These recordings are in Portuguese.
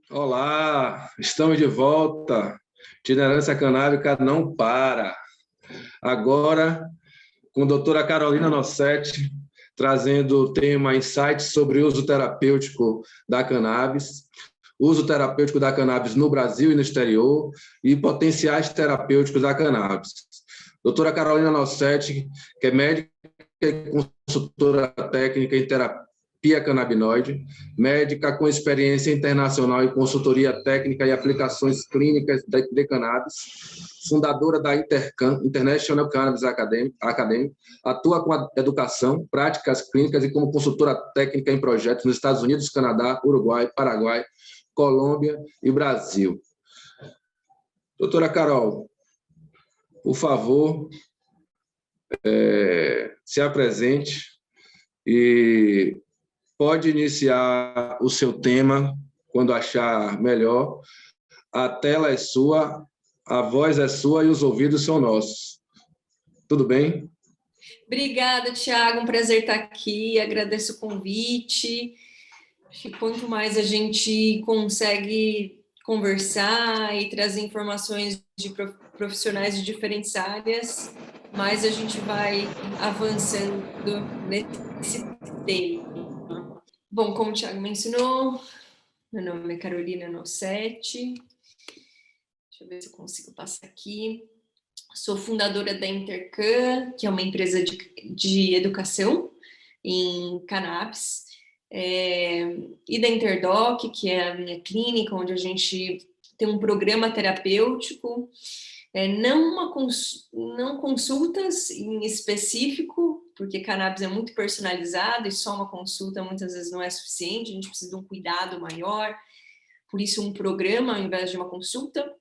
Olá, estamos de volta. Itinerância Canábica não para. Agora, com a doutora Carolina Nossetti, trazendo o tema insights sobre o uso terapêutico da cannabis, uso terapêutico da cannabis no Brasil e no exterior e potenciais terapêuticos da cannabis. Doutora Carolina Nossetti, que é médica e consultora técnica em terapia canabinoide, médica com experiência internacional em consultoria técnica e aplicações clínicas de cannabis, fundadora da International Cannabis Academy, atua com a educação, práticas clínicas e como consultora técnica em projetos nos Estados Unidos, Canadá, Uruguai, Paraguai, Colômbia e Brasil. Doutora Carol, por favor, se apresente e pode iniciar o seu tema quando achar melhor. A tela é sua, a voz é sua e os ouvidos são nossos. Tudo bem? Obrigada, Thiago. Um prazer estar aqui. Agradeço o convite. Acho que quanto mais a gente consegue conversar e trazer informações de profissionais de diferentes áreas, mais a gente vai avançando nesse tema. Bom, como o Thiago mencionou, meu nome é Carolina Nossetti. Deixa eu ver se eu consigo passar aqui. Sou fundadora da Intercan, que é uma empresa de educação em cannabis, e da Interdoc, que é a minha clínica, onde a gente tem um programa terapêutico, não consultas em específico, porque cannabis é muito personalizado e só uma consulta muitas vezes não é suficiente, a gente precisa de um cuidado maior, por isso um programa ao invés de uma consulta.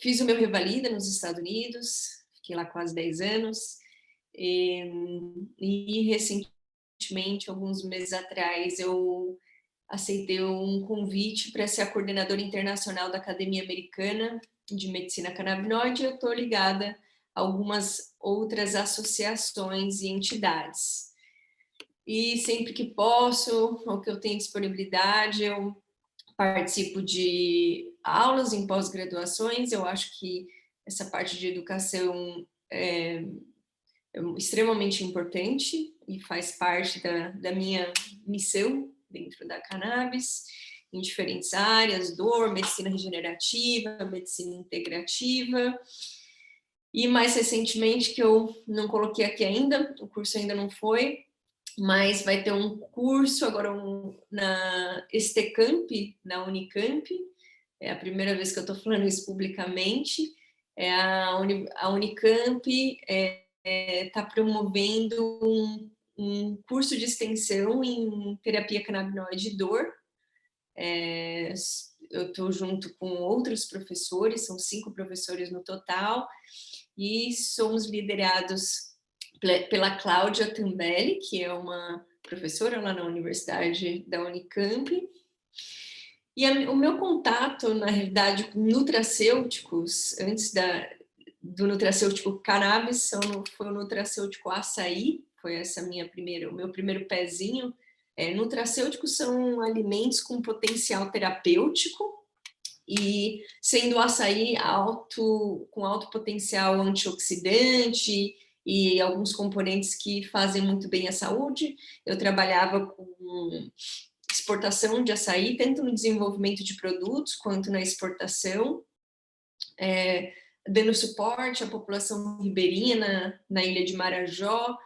Fiz o meu Revalida nos Estados Unidos, fiquei lá quase 10 anos, e recentemente, alguns meses atrás, eu aceitei um convite para ser a coordenadora internacional da Academia Americana de Medicina Canabinoide. Eu estou ligada a algumas outras associações e entidades. E sempre que posso, ou que eu tenho disponibilidade, eu participo de aulas em pós-graduações. Eu acho que essa parte de educação é extremamente importante e faz parte da minha missão dentro da cannabis, em diferentes áreas, dor, medicina regenerativa, medicina integrativa. E mais recentemente, que eu não coloquei aqui ainda, o curso ainda não foi, mas vai ter um curso agora na Estecamp, na Unicamp. É a primeira vez que eu estou falando isso publicamente. A Unicamp está promovendo um curso de extensão em terapia canabinoide e dor. Eu estou junto com outros professores, são 5 professores no total, e somos liderados pela Cláudia Tambelli, que é uma professora lá na Universidade da Unicamp. E o meu contato, na realidade, com nutracêuticos, antes do nutracêutico cannabis, foi o nutracêutico açaí, foi o meu primeiro pezinho. Nutracêuticos são alimentos com potencial terapêutico, e sendo o açaí com alto potencial antioxidante e alguns componentes que fazem muito bem à saúde. Eu trabalhava com exportação de açaí, tanto no desenvolvimento de produtos quanto na exportação, dando suporte à população ribeirinha na ilha de Marajó.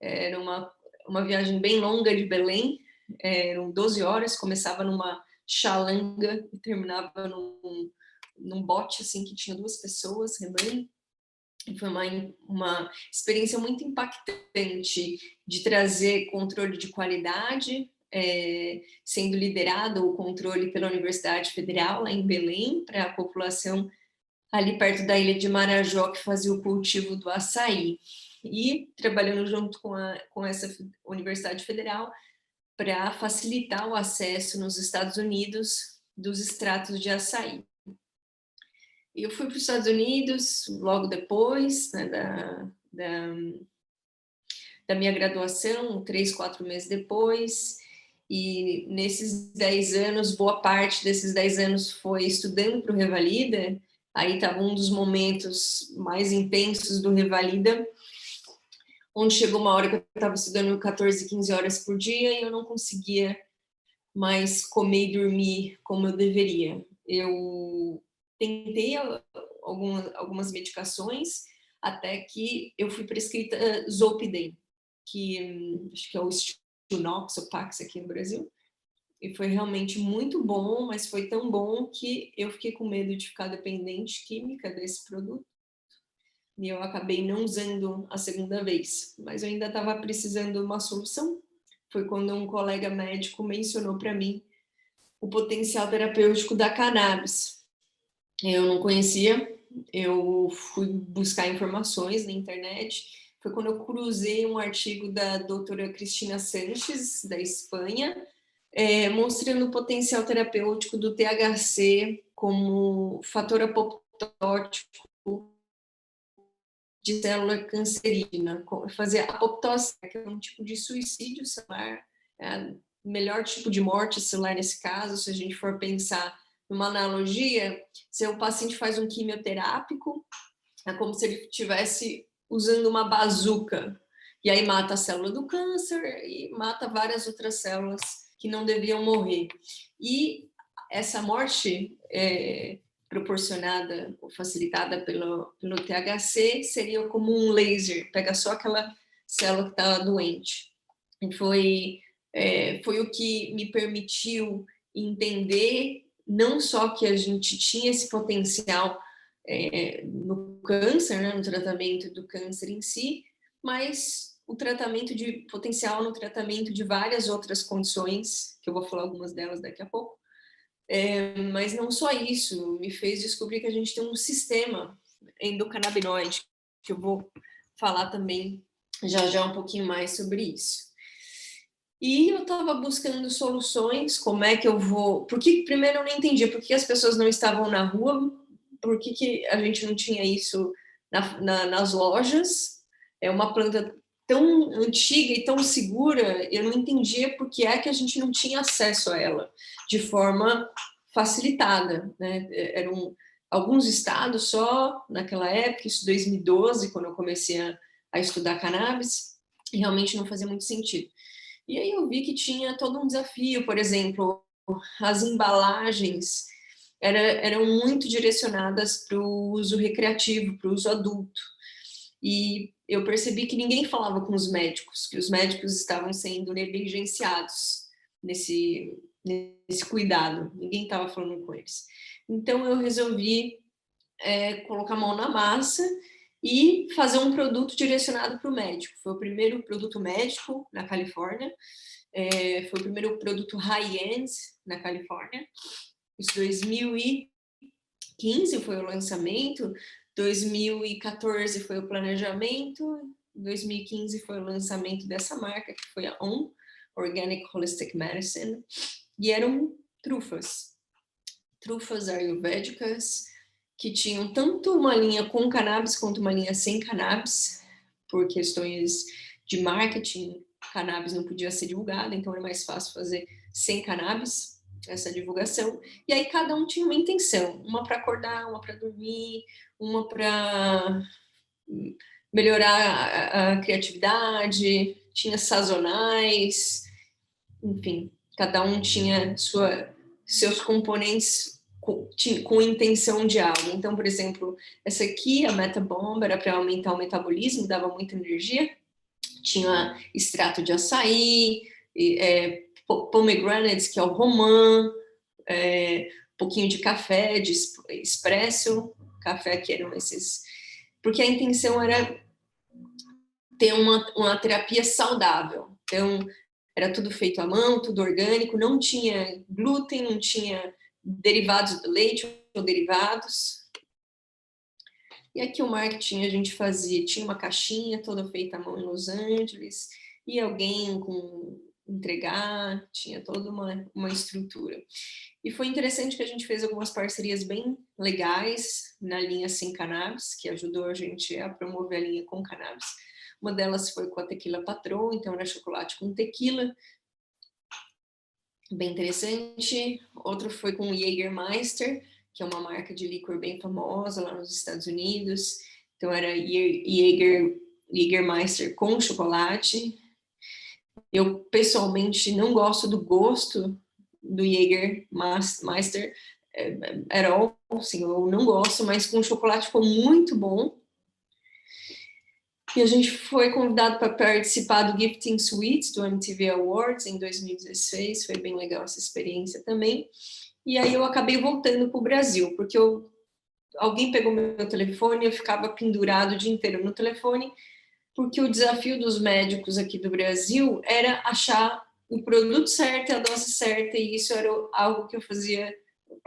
Era uma viagem bem longa de Belém, eram 12 horas, começava numa xalanga e terminava num bote assim, que tinha 2 pessoas remando. Foi uma experiência muito impactante de trazer controle de qualidade, sendo liderado o controle pela Universidade Federal, lá em Belém, para a população ali perto da ilha de Marajó, que fazia o cultivo do açaí. E trabalhando junto com essa Universidade Federal para facilitar o acesso nos Estados Unidos dos extratos de açaí. Eu fui para os Estados Unidos logo depois, né, da minha graduação, 3, 4 meses depois, E nesses 10 anos, boa parte desses 10 anos foi estudando para o Revalida. Aí estava um dos momentos mais intensos do Revalida, onde chegou uma hora que eu estava estudando 14, 15 horas por dia e eu não conseguia mais comer e dormir como eu deveria. Eu tentei algumas medicações, até que eu fui prescrita Zolpidem, que acho que é o Stilnox ou Pax aqui no Brasil. E foi realmente muito bom, mas foi tão bom que eu fiquei com medo de ficar dependente química desse produto. E eu acabei não usando a segunda vez. Mas eu ainda estava precisando de uma solução. Foi quando um colega médico mencionou para mim o potencial terapêutico da cannabis. Eu não conhecia, eu fui buscar informações na internet. Foi quando eu cruzei um artigo da doutora Cristina Sanches, da Espanha, mostrando o potencial terapêutico do THC como fator apoptótico de célula cancerígena, fazer apoptose, que é um tipo de suicídio celular, o melhor tipo de morte celular nesse caso, se a gente for pensar numa analogia, se o paciente faz um quimioterápico, é como se ele estivesse usando uma bazuca, e aí mata a célula do câncer e mata várias outras células que não deviam morrer. E essa morte proporcionada ou facilitada pelo THC seria como um laser, pega só aquela célula que está doente. E foi o que me permitiu entender não só que a gente tinha esse potencial no câncer, né, no tratamento do câncer em si, mas o tratamento de potencial no tratamento de várias outras condições, que eu vou falar algumas delas daqui a pouco. Mas não só isso, me fez descobrir que a gente tem um sistema endocannabinoide, que eu vou falar também já um pouquinho mais sobre isso. E eu estava buscando soluções, como é que eu vou... Porque primeiro eu não entendia por que as pessoas não estavam na rua, por que a gente não tinha isso nas lojas. É uma planta tão antiga e tão segura, eu não entendia por que é que a gente não tinha acesso a ela de forma facilitada, né? Eram alguns estados só naquela época, isso 2012, quando eu comecei a estudar cannabis, e realmente não fazia muito sentido. E aí eu vi que tinha todo um desafio, por exemplo, as embalagens eram muito direcionadas para o uso recreativo, para o uso adulto. E eu percebi que ninguém falava com os médicos, que os médicos estavam sendo negligenciados nesse cuidado, ninguém estava falando com eles. Então eu resolvi colocar a mão na massa e fazer um produto direcionado para o médico. Foi o primeiro produto médico na Califórnia, foi o primeiro produto high-end na Califórnia. Isso 2015 foi o lançamento, 2014 foi o planejamento, 2015 foi o lançamento dessa marca, que foi a ON, Organic Holistic Medicine, e eram trufas ayurvédicas, que tinham tanto uma linha com cannabis quanto uma linha sem cannabis, por questões de marketing, cannabis não podia ser divulgado, então era mais fácil fazer sem cannabis essa divulgação. E aí cada um tinha uma intenção, uma para acordar, uma para dormir, uma para melhorar a criatividade, tinha sazonais, enfim, cada um tinha seus componentes com intenção de algo. Então, por exemplo, essa aqui, a Meta Bomb, era para aumentar o metabolismo, dava muita energia. Tinha extrato de açaí, pomegranates, que é o romã, pouquinho de café, de espresso, café que eram esses... Porque a intenção era ter uma terapia saudável. Então, era tudo feito à mão, tudo orgânico, não tinha glúten, não tinha derivados do leite ou derivados. E aqui o marketing a gente fazia, tinha uma caixinha toda feita à mão em Los Angeles, e alguém entregar, tinha toda uma estrutura. E foi interessante que a gente fez algumas parcerias bem legais na linha sem cannabis, que ajudou a gente a promover a linha com cannabis. Uma delas foi com a Tequila Patrón, então era chocolate com tequila. bem interessante. Outro foi com o Jägermeister, que é uma marca de licor bem famosa lá nos Estados Unidos. Então era Jägermeister com chocolate. Eu, pessoalmente, não gosto do gosto do Jägermeister at all, assim, eu não gosto, mas com chocolate ficou muito bom. E a gente foi convidado para participar do Gifting Suites do MTV Awards em 2016, foi bem legal essa experiência também. E aí eu acabei voltando para o Brasil, porque alguém pegou meu telefone, eu ficava pendurado o dia inteiro no telefone, porque o desafio dos médicos aqui do Brasil era achar o produto certo e a dose certa, e isso era algo que eu fazia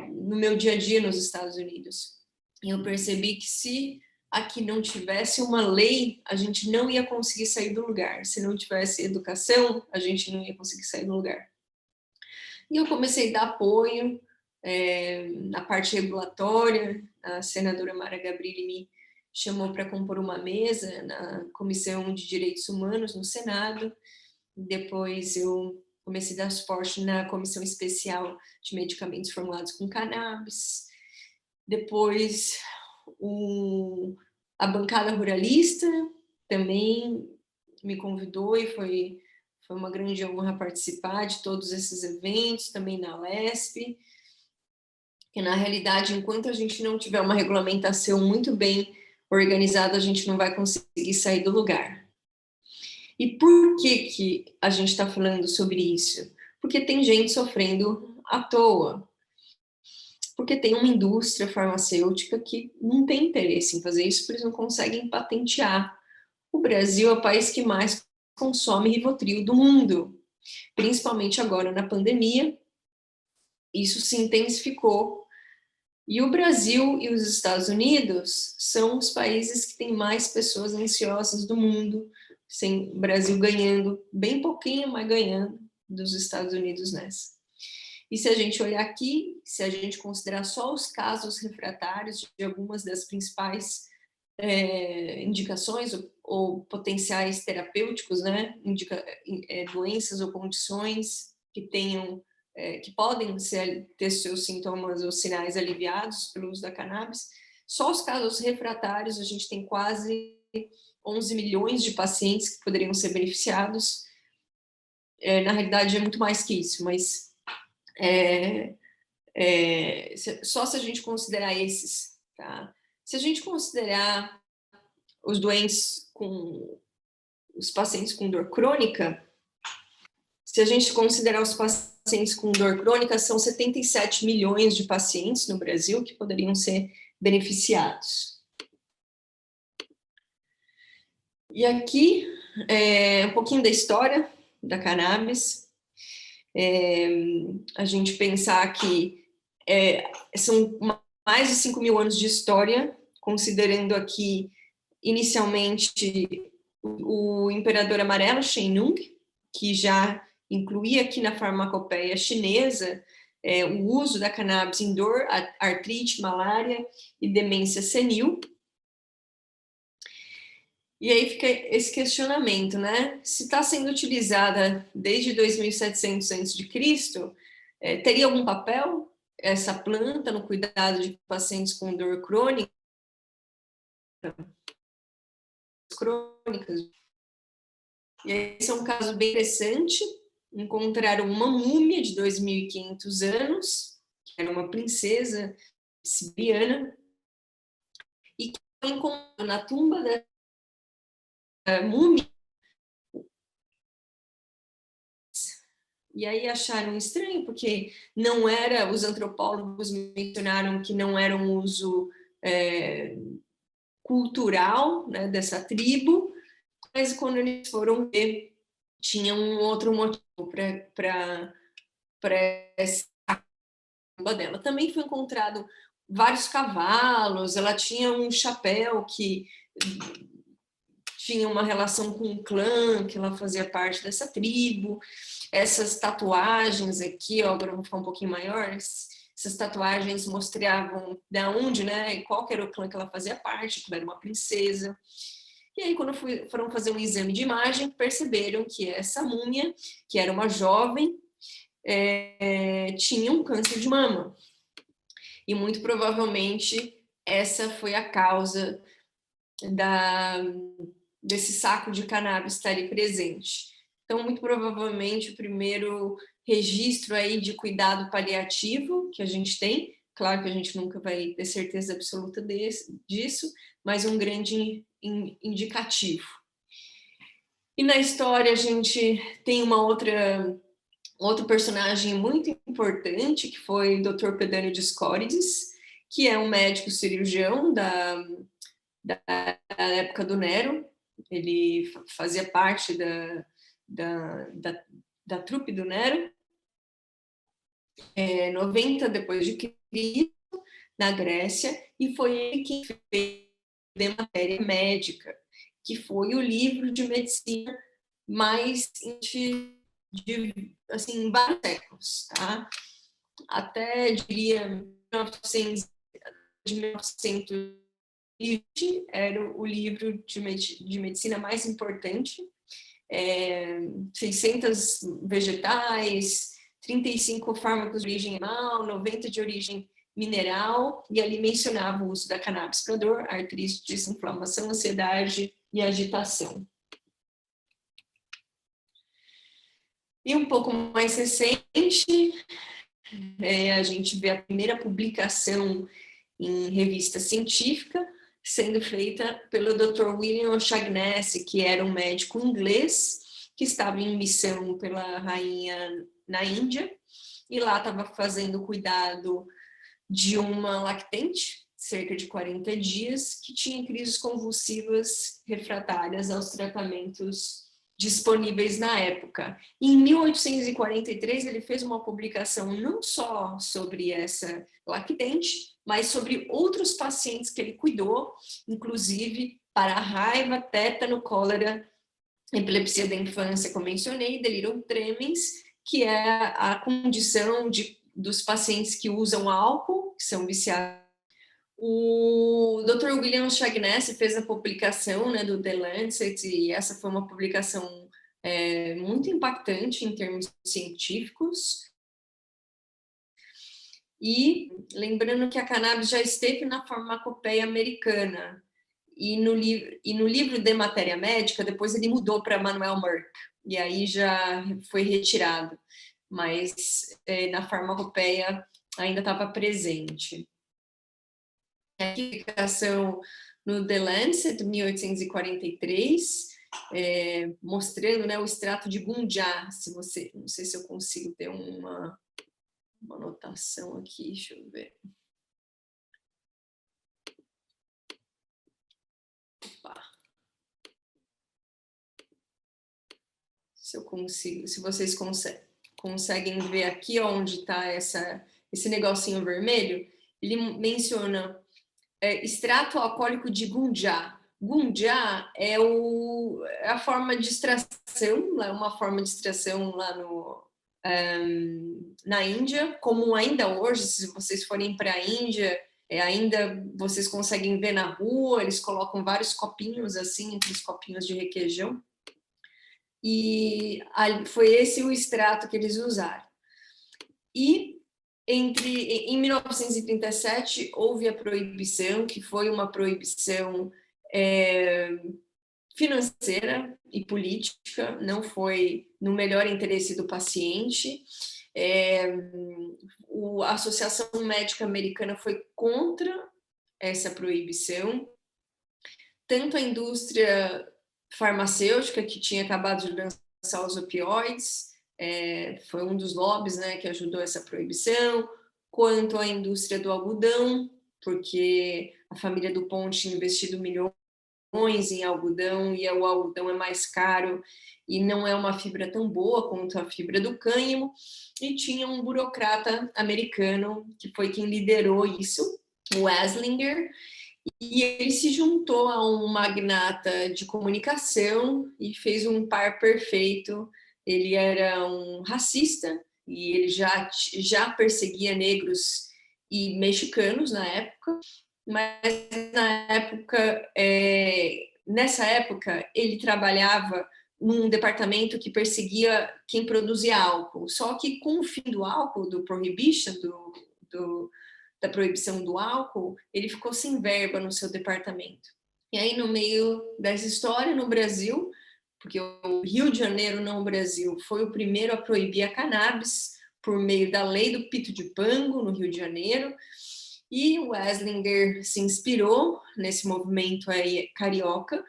no meu dia a dia nos Estados Unidos. E eu percebi que se aqui não tivesse uma lei, a gente não ia conseguir sair do lugar. Se não tivesse educação, a gente não ia conseguir sair do lugar. E eu comecei a dar apoio na parte regulatória. A senadora Mara Gabrilli me chamou para compor uma mesa na Comissão de Direitos Humanos no Senado. Depois eu comecei a dar suporte na Comissão Especial de Medicamentos Formulados com Cannabis. Depois a bancada ruralista também me convidou e foi uma grande honra participar de todos esses eventos, também na Lesp, que na realidade, enquanto a gente não tiver uma regulamentação muito bem organizada, a gente não vai conseguir sair do lugar. E por que a gente está falando sobre isso? Porque tem gente sofrendo à toa. Porque tem uma indústria farmacêutica que não tem interesse em fazer isso, porque eles não conseguem patentear. O Brasil é o país que mais consome Rivotril do mundo, principalmente agora na pandemia. Isso se intensificou. E o Brasil e os Estados Unidos são os países que têm mais pessoas ansiosas do mundo, sem o Brasil ganhando bem pouquinho, mas ganhando dos Estados Unidos nessa. E se a gente olhar aqui, se a gente considerar só os casos refratários de algumas das principais indicações ou potenciais terapêuticos, né, doenças ou condições que tenham que podem ter seus sintomas ou sinais aliviados pelo uso da cannabis, só os casos refratários a gente tem quase 11 milhões de pacientes que poderiam ser beneficiados. Na realidade é muito mais que isso, mas só se a gente considerar esses, tá? Se a gente considerar os doentes os pacientes com dor crônica, se a gente considerar os pacientes com dor crônica, são 77 milhões de pacientes no Brasil que poderiam ser beneficiados. E aqui um pouquinho da história da cannabis. A gente pensar que são mais de 5 mil anos de história, considerando aqui, inicialmente, o imperador amarelo, Shen Nung, que já incluía aqui na farmacopeia chinesa o uso da cannabis em dor, artrite, malária e demência senil. E aí fica esse questionamento, né? Se está sendo utilizada desde 2700 a.C., teria algum papel essa planta no cuidado de pacientes com dor crônicas? E esse é um caso bem interessante. Encontraram uma múmia de 2.500 anos, que era uma princesa siberiana, e que foi encontrada na tumba da múmia. E aí acharam estranho, porque não era, os antropólogos mencionaram que não era um uso cultural, né, dessa tribo, mas quando eles foram ver, tinha um outro motivo para essa tumba dela. Também foi encontrado vários cavalos, ela tinha um chapéu que tinha uma relação com um clã, que ela fazia parte dessa tribo. Essas tatuagens aqui, ó, agora eu vou ficar um pouquinho maior, essas tatuagens mostravam de onde, né, e qual que era o clã que ela fazia parte, que era uma princesa. E aí, quando foram fazer um exame de imagem, perceberam que essa múmia, que era uma jovem, tinha um câncer de mama. E muito provavelmente essa foi a causa desse saco de cannabis estar ali presente. Então, muito provavelmente, o primeiro registro aí de cuidado paliativo que a gente tem, claro que a gente nunca vai ter certeza absoluta disso, mas um grande indicativo. E na história a gente tem outro personagem muito importante, que foi o Dr. Pedânio Dioscórides, que é um médico cirurgião da época do Nero. Ele fazia parte da trupe do Nero, 90 depois de Cristo, na Grécia, e foi ele quem fez de matéria médica, que foi o livro de medicina mais de assim, vários séculos, tá? Até, diria, 1920 era o livro de medicina mais importante. 600 vegetais, 35 fármacos de origem animal, 90 de origem mineral, e ali mencionava o uso da cannabis para dor, artrite, inflamação, ansiedade e agitação. E um pouco mais recente, a gente vê a primeira publicação em revista científica sendo feita pelo Dr. William O'Shaughnessy, que era um médico inglês que estava em missão pela rainha na Índia, e lá estava fazendo cuidado de uma lactente, cerca de 40 dias, que tinha crises convulsivas refratárias aos tratamentos disponíveis na época. Em 1843, ele fez uma publicação não só sobre essa lactente, mas sobre outros pacientes que ele cuidou, inclusive para a raiva, tétano, cólera, epilepsia da infância, como mencionei, delírio tremens, que é a condição dos pacientes que usam álcool, que são viciados. O Dr. William O'Shaughnessy fez a publicação, né, do The Lancet, e essa foi uma publicação muito impactante em termos científicos. E lembrando que a cannabis já esteve na farmacopeia americana, e no livro de matéria médica, depois ele mudou para Manuel Merck, e aí já foi retirado, mas na farmacopeia ainda estava presente. A publicação no The Lancet, de 1843, mostrando, né, o extrato de Gunja. Não sei se eu consigo ter uma anotação aqui, deixa eu ver. Opa. Se eu consigo, se vocês conseguem ver aqui onde está esse negocinho vermelho, ele menciona extrato alcoólico de Gunja. Gunja é a forma de extração, uma forma de extração lá na Índia, como ainda hoje, se vocês forem para a Índia, ainda vocês conseguem ver na rua, eles colocam vários copinhos assim, aqueles copinhos de requeijão, e foi esse o extrato que eles usaram. E em 1937 houve a proibição, que foi uma proibição financeira e política, não foi no melhor interesse do paciente. A Associação Médica Americana foi contra essa proibição. Tanto a indústria farmacêutica, que tinha acabado de lançar os opioides, foi um dos lobbies, né, que ajudou essa proibição, quanto a indústria do algodão, porque a família DuPont tinha investido milhões em algodão, e o algodão é mais caro e não é uma fibra tão boa quanto a fibra do cânhamo, e tinha um burocrata americano que foi quem liderou isso, o Eslinger, e ele se juntou a um magnata de comunicação e fez um par perfeito. Ele era um racista e ele já perseguia negros e mexicanos na época, mas nessa época ele trabalhava num departamento que perseguia quem produzia álcool. Só que com o fim do álcool, do prohibition, da proibição do álcool, ele ficou sem verba no seu departamento. E aí, no meio dessa história, no Brasil, porque o Rio de Janeiro, não o Brasil, foi o primeiro a proibir a cannabis por meio da lei do Pito de Pango, no Rio de Janeiro, e o Eslinger se inspirou nesse movimento aí carioca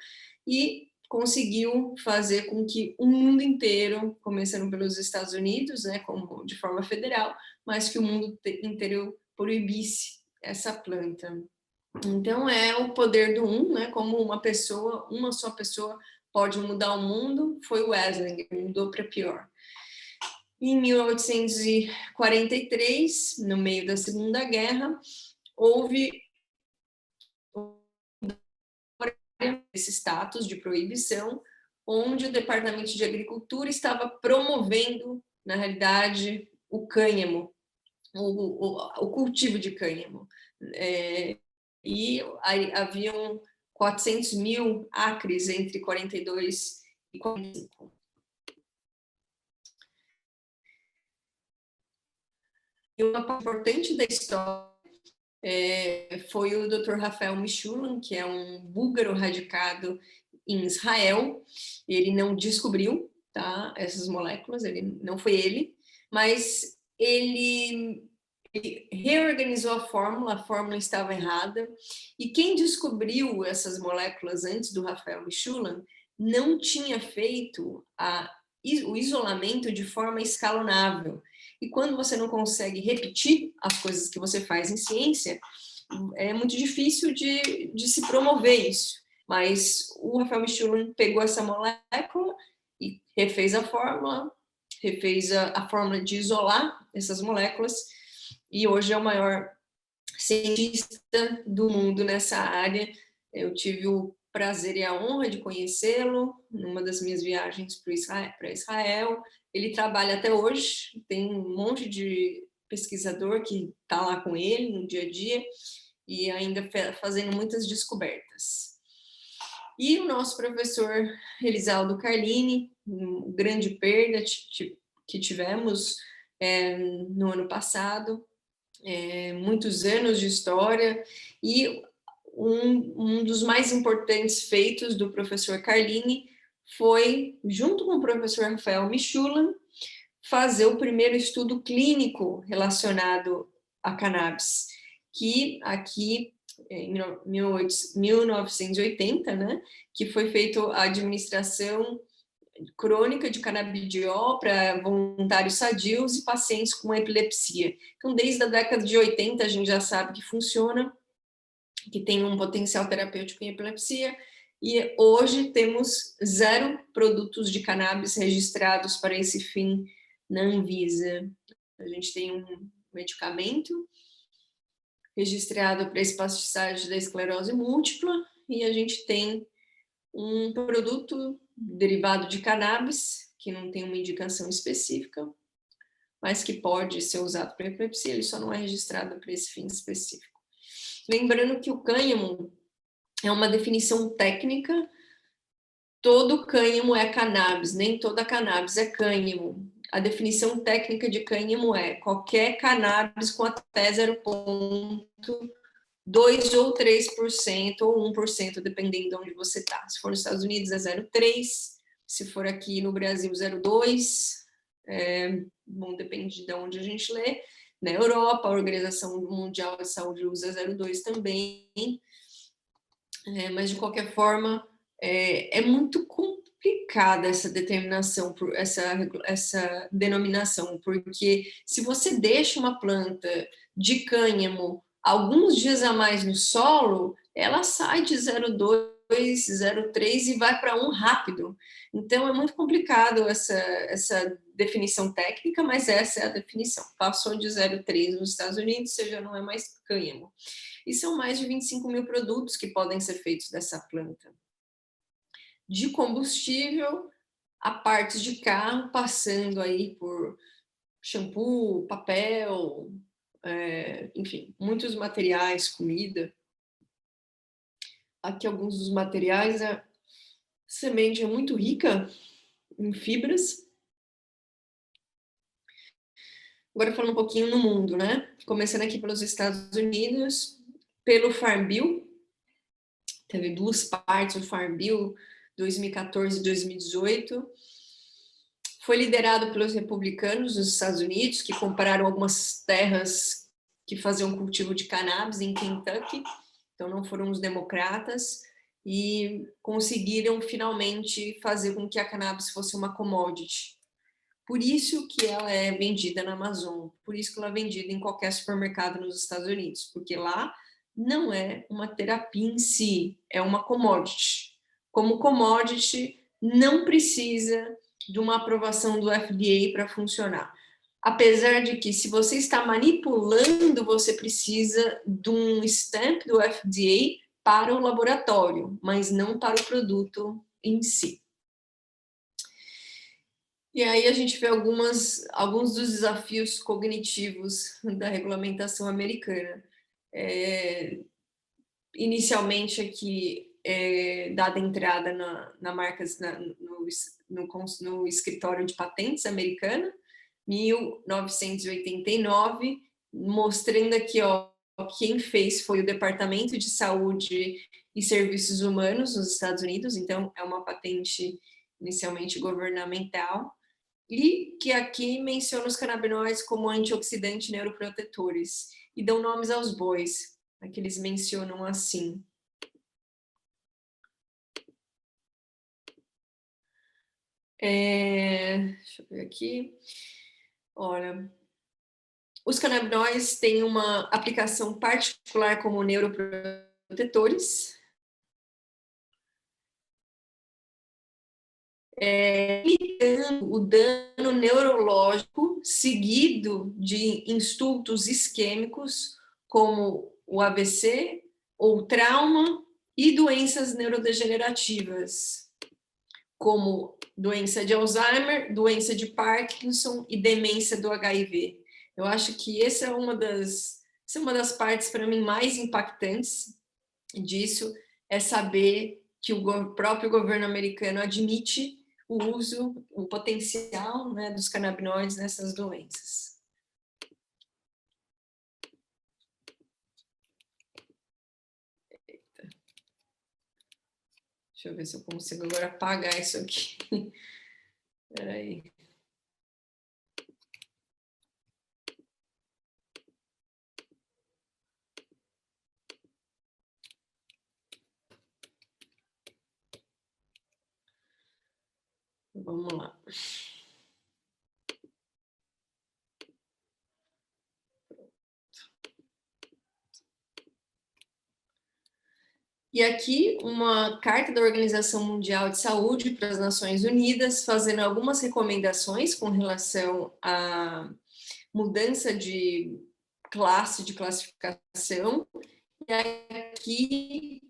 e conseguiu fazer com que o mundo inteiro, começando pelos Estados Unidos, né, como de forma federal, mas que o mundo inteiro proibisse essa planta. Então é o poder do né, como uma só pessoa pode mudar o mundo, foi o Eslinger, mudou para pior. Em 1843, no meio da Segunda Guerra, houve esse status de proibição, onde o Departamento de Agricultura estava promovendo, na realidade, o cânhamo, o cultivo de cânhamo. E haviam 400 mil acres entre 42 e 45. E uma parte importante da história foi o Dr. Rafael Mishulam, que é um búlgaro radicado em Israel. Ele não descobriu, tá, essas moléculas, não foi ele, mas ele reorganizou a fórmula estava errada, e quem descobriu essas moléculas antes do Rafael Mishulam não tinha feito o isolamento de forma escalonável. E quando você não consegue repetir as coisas que você faz em ciência, é muito difícil de se promover isso. Mas o Rafael Mishulam pegou essa molécula e refez a fórmula de isolar essas moléculas, e hoje é o maior cientista do mundo nessa área. Eu tive o prazer e a honra de conhecê-lo numa das minhas viagens para Israel. Ele trabalha até hoje, tem um monte de pesquisador que está lá com ele no dia a dia e ainda fazendo muitas descobertas. E o nosso professor Elisaldo Carlini, grande perda que tivemos no ano passado, muitos anos de história, e um dos mais importantes feitos do professor Carlini foi, junto com o professor Rafael Mishulam, fazer o primeiro estudo clínico relacionado a cannabis, que aqui em 1980, né, que foi feito a administração crônica de canabidiol para voluntários sadios e pacientes com epilepsia. Então, desde a década de 80, a gente já sabe que funciona, que tem um potencial terapêutico em epilepsia, e hoje temos 0 produtos de cannabis registrados para esse fim na Anvisa. A gente tem um medicamento registrado para espasticidade da esclerose múltipla, e a gente tem um produto derivado de cannabis, que não tem uma indicação específica, mas que pode ser usado para epilepsia, ele só não é registrado para esse fim específico. Lembrando que o cânhamo é uma definição técnica, todo cânhamo é cannabis, nem toda cannabis é cânhamo. A definição técnica de cânhamo é qualquer cannabis com até 0,2 ou 3% ou 1%, dependendo de onde você está. Se for nos Estados Unidos é 0,3%, se for aqui no Brasil 0,2%, bom, depende de onde a gente lê. Na Europa, a Organização Mundial de Saúde usa 0,2 também, mas de qualquer forma é muito complicada essa determinação, essa denominação, porque se você deixa uma planta de cânhamo alguns dias a mais no solo, ela sai de 0,2, 0,3 e vai para 1 rápido. Então, é muito complicado essa definição técnica, mas essa é a definição. Passou de 0,3 nos Estados Unidos, você já não é mais cânhamo. E são mais de 25 mil produtos que podem ser feitos dessa planta. De combustível a partes de carro, passando aí por shampoo, papel, enfim, muitos materiais, comida. Aqui alguns dos materiais, a semente é muito rica em fibras. Agora falando um pouquinho no mundo, né? Começando aqui pelos Estados Unidos, pelo Farm Bill, teve duas partes, o Farm Bill 2014 e 2018, foi liderado pelos republicanos dos Estados Unidos, que compraram algumas terras que faziam cultivo de cannabis em Kentucky, então não foram os democratas, e conseguiram finalmente fazer com que a cannabis fosse uma commodity. Por isso que ela é vendida na Amazon, por isso que ela é vendida em qualquer supermercado nos Estados Unidos, porque lá não é uma terapia em si, é uma commodity. Como commodity, não precisa de uma aprovação do FDA para funcionar. Apesar de que, se você está manipulando, você precisa de um stamp do FDA para o laboratório, mas não para o produto em si. E aí a gente vê alguns dos desafios cognitivos da regulamentação americana. Inicialmente aqui, dada entrada no escritório de patentes americana, 1989, mostrando aqui, ó, quem fez foi o Departamento de Saúde e Serviços Humanos nos Estados Unidos, então é uma patente inicialmente governamental, e que aqui menciona os canabinoides como antioxidantes neuroprotetores, e dão nomes aos bois, aqui eles mencionam assim. Deixa eu ver aqui. Olha, os canabinoides têm uma aplicação particular como neuroprotetores, limitando o dano neurológico seguido de insultos isquêmicos como o AVC ou trauma e doenças neurodegenerativas, como doença de Alzheimer, doença de Parkinson e demência do HIV. Eu acho que essa é uma das partes, para mim, mais impactantes disso, é saber que o próprio governo americano admite o uso, o potencial, né, dos canabinoides nessas doenças. Eita. Deixa eu ver se eu consigo agora apagar isso aqui. Espera aí. Vamos lá. E aqui uma carta da Organização Mundial de Saúde para as Nações Unidas, fazendo algumas recomendações com relação à mudança de classe, de classificação. E aqui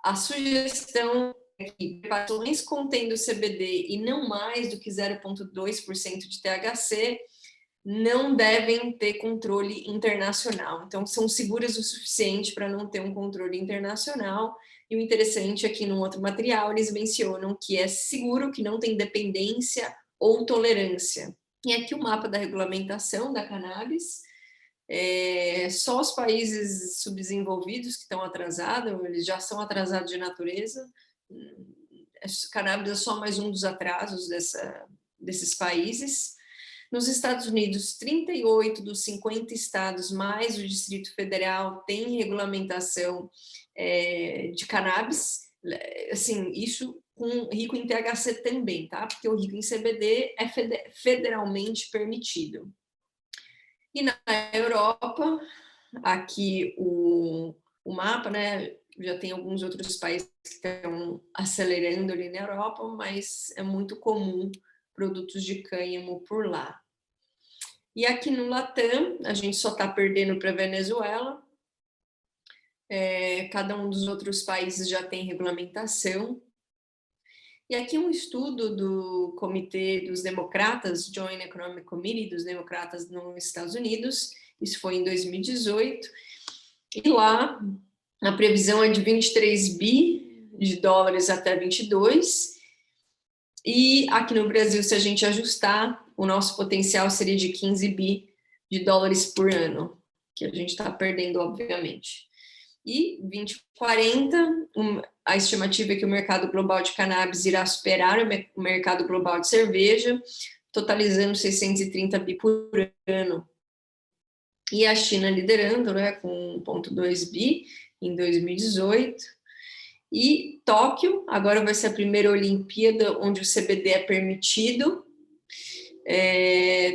a sugestão é que preparações contendo CBD e não mais do que 0,2% de THC não devem ter controle internacional. Então, são seguras o suficiente para não ter um controle internacional. E o interessante é que, num outro material, eles mencionam que é seguro, que não tem dependência ou tolerância. E aqui o mapa da regulamentação da cannabis. Só os países subdesenvolvidos que estão atrasados, eles já são atrasados de natureza. Cannabis é só mais um dos atrasos desses países. Nos Estados Unidos, 38 dos 50 estados, mais o Distrito Federal, tem regulamentação de cannabis. Assim, isso rico em THC também, tá? Porque o rico em CBD é federalmente permitido. E na Europa, aqui o mapa, né? Já tem alguns outros países que estão acelerando ali na Europa, mas é muito comum produtos de cânhamo por lá. E aqui no Latam, a gente só está perdendo para a Venezuela. Cada um dos outros países já tem regulamentação. E aqui um estudo do Comitê dos Democratas, Joint Economic Committee dos Democratas nos Estados Unidos, isso foi em 2018, e lá a previsão é de 23 bi de dólares até 22, E aqui no Brasil, se a gente ajustar, o nosso potencial seria de 15 bi de dólares por ano, que a gente está perdendo, obviamente. E 2040, a estimativa é que o mercado global de cannabis irá superar o mercado global de cerveja, totalizando 630 bi por ano. E a China liderando, né, com 1,2 bi em 2018. E Tóquio, agora vai ser a primeira Olimpíada onde o CBD é permitido.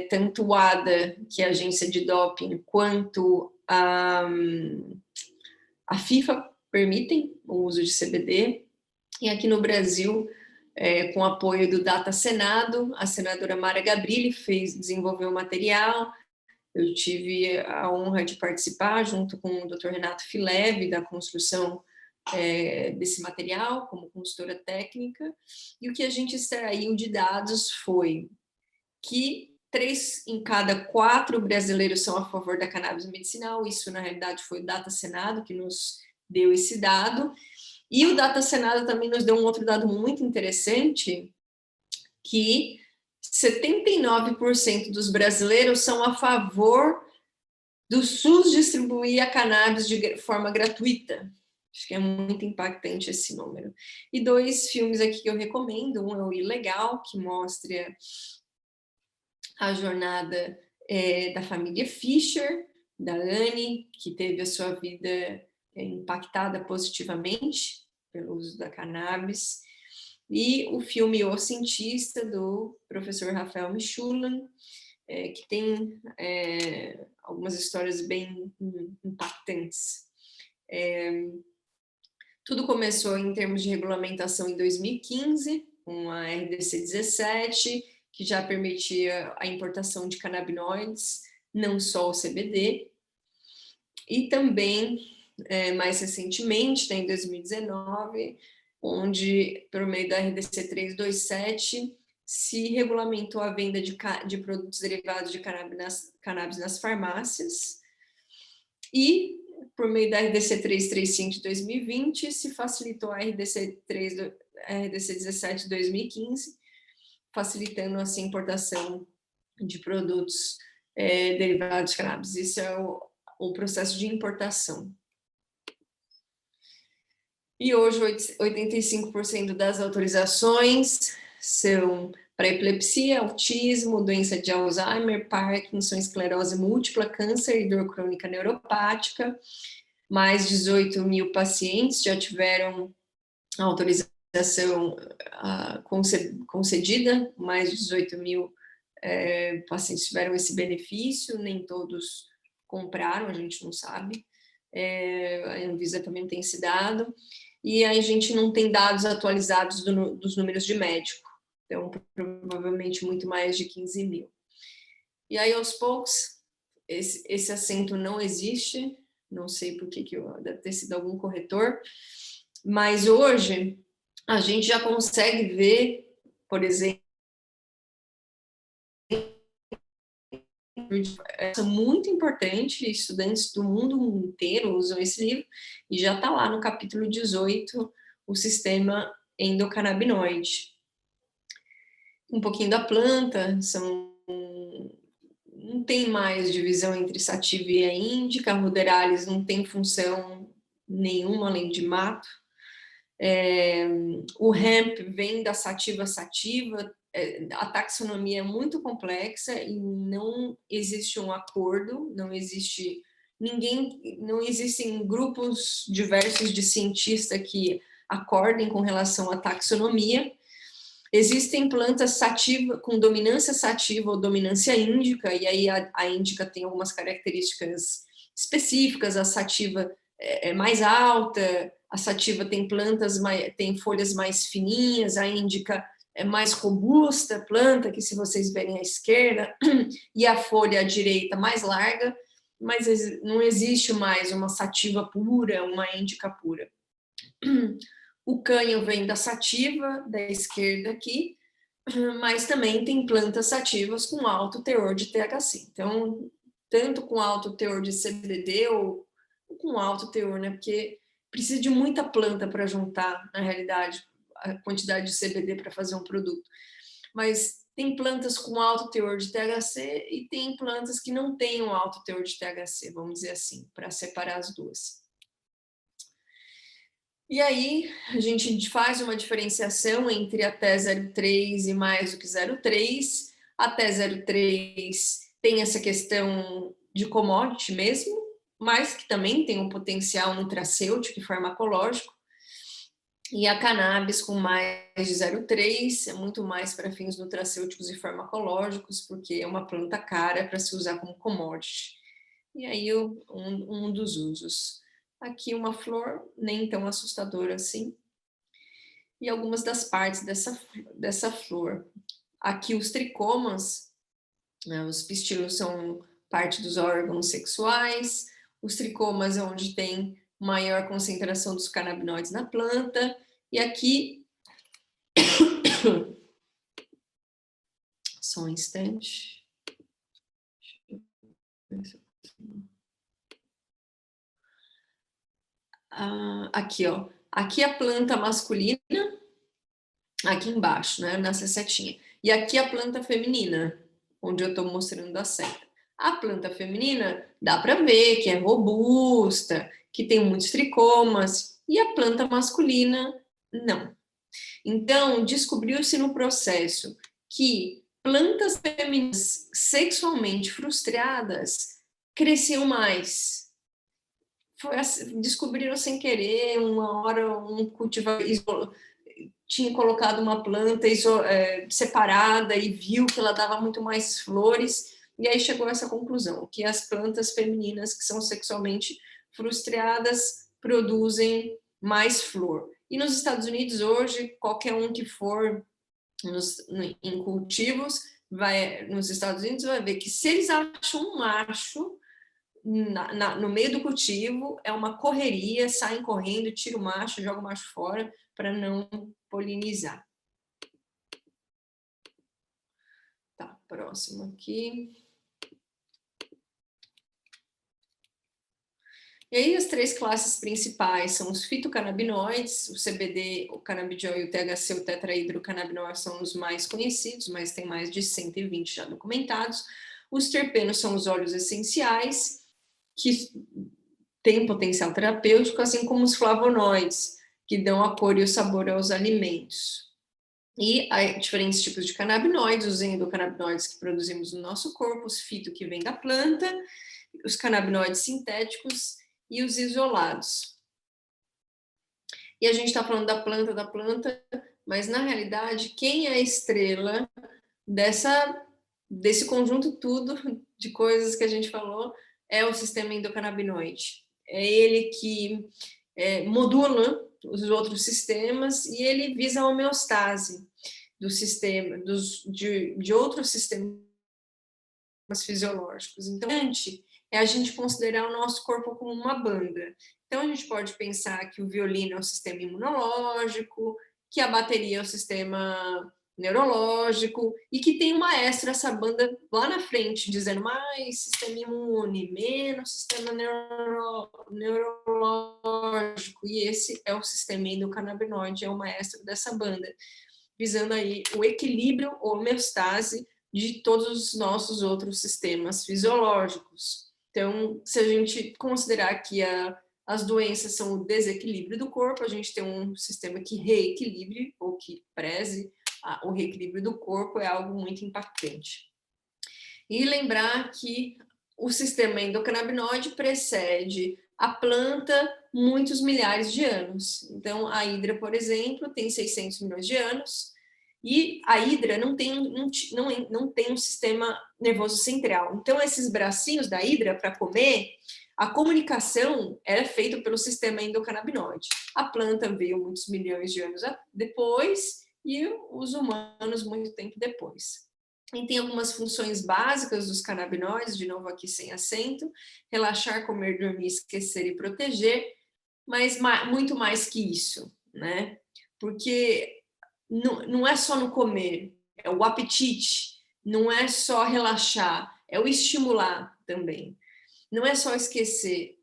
Tanto o ADA, que é a agência de doping, quanto a FIFA permitem o uso de CBD. E aqui no Brasil, com apoio do Data Senado, a senadora Mara Gabrilli desenvolveu o material. Eu tive a honra de participar, junto com o Dr. Renato Fileve, da construção desse material, como consultora técnica. E o que a gente extraiu de dados foi que 3 em cada 4 brasileiros são a favor da cannabis medicinal. Isso, na realidade, foi o Data Senado que nos deu esse dado. E o Data Senado também nos deu um outro dado muito interessante, que 79% dos brasileiros são a favor do SUS distribuir a cannabis de forma gratuita. Acho que é muito impactante esse número. E 2 filmes aqui que eu recomendo. Um é o Ilegal, que mostra a jornada da família Fischer, da Anne, que teve a sua vida impactada positivamente pelo uso da cannabis. E o filme O Cientista, do professor Rafael Michulan, que tem algumas histórias bem impactantes. Tudo começou em termos de regulamentação em 2015, com a RDC 17, que já permitia a importação de canabinoides, não só o CBD. E também, mais recentemente, em 2019, onde, por meio da RDC 327, se regulamentou a venda de produtos derivados de cannabis nas farmácias. E, por meio da RDC 335 de 2020, se facilitou a RDC 17 de 2015, facilitando assim a importação de produtos derivados de cannabis. Isso é o processo de importação. E hoje 85% das autorizações são para epilepsia, autismo, doença de Alzheimer, Parkinson, esclerose múltipla, câncer e dor crônica neuropática. Mais 18 mil pacientes já tiveram a autorização concedida, mais de 18 mil pacientes tiveram esse benefício, nem todos compraram, a gente não sabe. A Anvisa também tem esse dado. E a gente não tem dados atualizados dos números de médico. Então, provavelmente muito mais de 15 mil. E aí, aos poucos, esse assento não existe. Não sei por que deve ter sido algum corretor. Mas hoje, a gente já consegue ver, por exemplo, é muito importante, estudantes do mundo inteiro usam esse livro, e já está lá no capítulo 18, o sistema endocannabinoide. Um pouquinho da planta, não tem mais divisão entre sativa e a índica, a ruderalis não tem função nenhuma além de mato. O hemp vem da sativa, a taxonomia é muito complexa e não existe um acordo, não existem grupos diversos de cientistas que acordem com relação à taxonomia. Existem plantas sativa, com dominância sativa ou dominância índica, e aí a índica tem algumas características específicas, a sativa é mais alta, a sativa tem folhas mais fininhas, a índica é mais robusta, a planta, que se vocês verem à esquerda, e a folha à direita mais larga, mas não existe mais uma sativa pura, uma índica pura. O canho vem da sativa, da esquerda aqui, mas também tem plantas sativas com alto teor de THC. Então, tanto com alto teor de CBD ou com alto teor, né? Porque precisa de muita planta para juntar, na realidade. a quantidade de CBD para fazer um produto. Mas tem plantas com alto teor de THC e tem plantas que não têm um alto teor de THC, vamos dizer assim, para separar as duas. E aí, a gente faz uma diferenciação entre até 0,3 e mais do que 0,3. Até 0,3 tem essa questão de commodity mesmo, mas que também tem um potencial nutracêutico e farmacológico. E a cannabis com mais de 0,3 é muito mais para fins nutracêuticos e farmacológicos, porque é uma planta cara para se usar como commodity. E aí, um dos usos. Aqui uma flor, nem tão assustadora assim. E algumas das partes dessa flor. Aqui os tricomas, né, os pistilos são parte dos órgãos sexuais. Os tricomas é onde tem maior concentração dos canabinoides na planta. E aqui... Só um instante. Aqui, ó. Aqui a planta masculina, aqui embaixo, né, nessa setinha. E aqui a planta feminina, onde eu estou mostrando a seta. A planta feminina dá para ver que é robusta, que tem muitos tricomas, e a planta masculina, não. Então, descobriu-se no processo que plantas femininas sexualmente frustradas cresciam mais. Descobriram sem querer, uma hora um cultivar tinha colocado uma planta separada e viu que ela dava muito mais flores, e aí chegou a essa conclusão, que as plantas femininas que são sexualmente frustradas produzem mais flor. E nos Estados Unidos hoje, qualquer um que for em cultivos, nos Estados Unidos vai ver que se eles acham um macho no meio do cultivo, é uma correria, saem correndo, tira o macho, joga o macho fora para não polinizar. Tá, próximo aqui. E aí as três classes principais são os fitocannabinoides, o CBD, o canabidiol e o THC, o tetrahidrocannabinol são os mais conhecidos, mas tem mais de 120 já documentados. Os terpenos são os óleos essenciais, que têm potencial terapêutico, assim como os flavonoides, que dão a cor e o sabor aos alimentos. E há diferentes tipos de canabinoides, os endocannabinoides que produzimos no nosso corpo, os fito que vêm da planta, os canabinoides sintéticos e os isolados. E a gente está falando da planta, mas na realidade, quem é a estrela desse conjunto tudo de coisas que a gente falou é o sistema endocannabinoide. É ele que modula os outros sistemas e ele visa a homeostase do sistema, de outros sistemas fisiológicos. Então, é a gente considerar o nosso corpo como uma banda. Então, a gente pode pensar que o violino é o sistema imunológico, que a bateria é o sistema neurológico, e que tem um maestro, essa banda lá na frente, dizendo mais sistema imune, menos sistema neurológico, e esse é o sistema endocannabinoide, é o maestro dessa banda, visando aí o equilíbrio ou homeostase de todos os nossos outros sistemas fisiológicos. Então, se a gente considerar que as doenças são o desequilíbrio do corpo, a gente tem um sistema que reequilibre ou que preze o reequilíbrio do corpo, é algo muito impactante. E lembrar que o sistema endocannabinoide precede a planta muitos milhares de anos. Então, a hidra, por exemplo, tem 600 milhões de anos, e a hidra não tem um sistema nervoso central. Então, esses bracinhos da hidra para comer, a comunicação era feita pelo sistema endocannabinoide. A planta veio muitos milhões de anos depois e os humanos muito tempo depois. E tem algumas funções básicas dos canabinoides, de novo aqui sem acento: relaxar, comer, dormir, esquecer e proteger, mas muito mais que isso, né? Porque não é só no comer, é o apetite, não é só relaxar, é o estimular também. Não é só esquecer,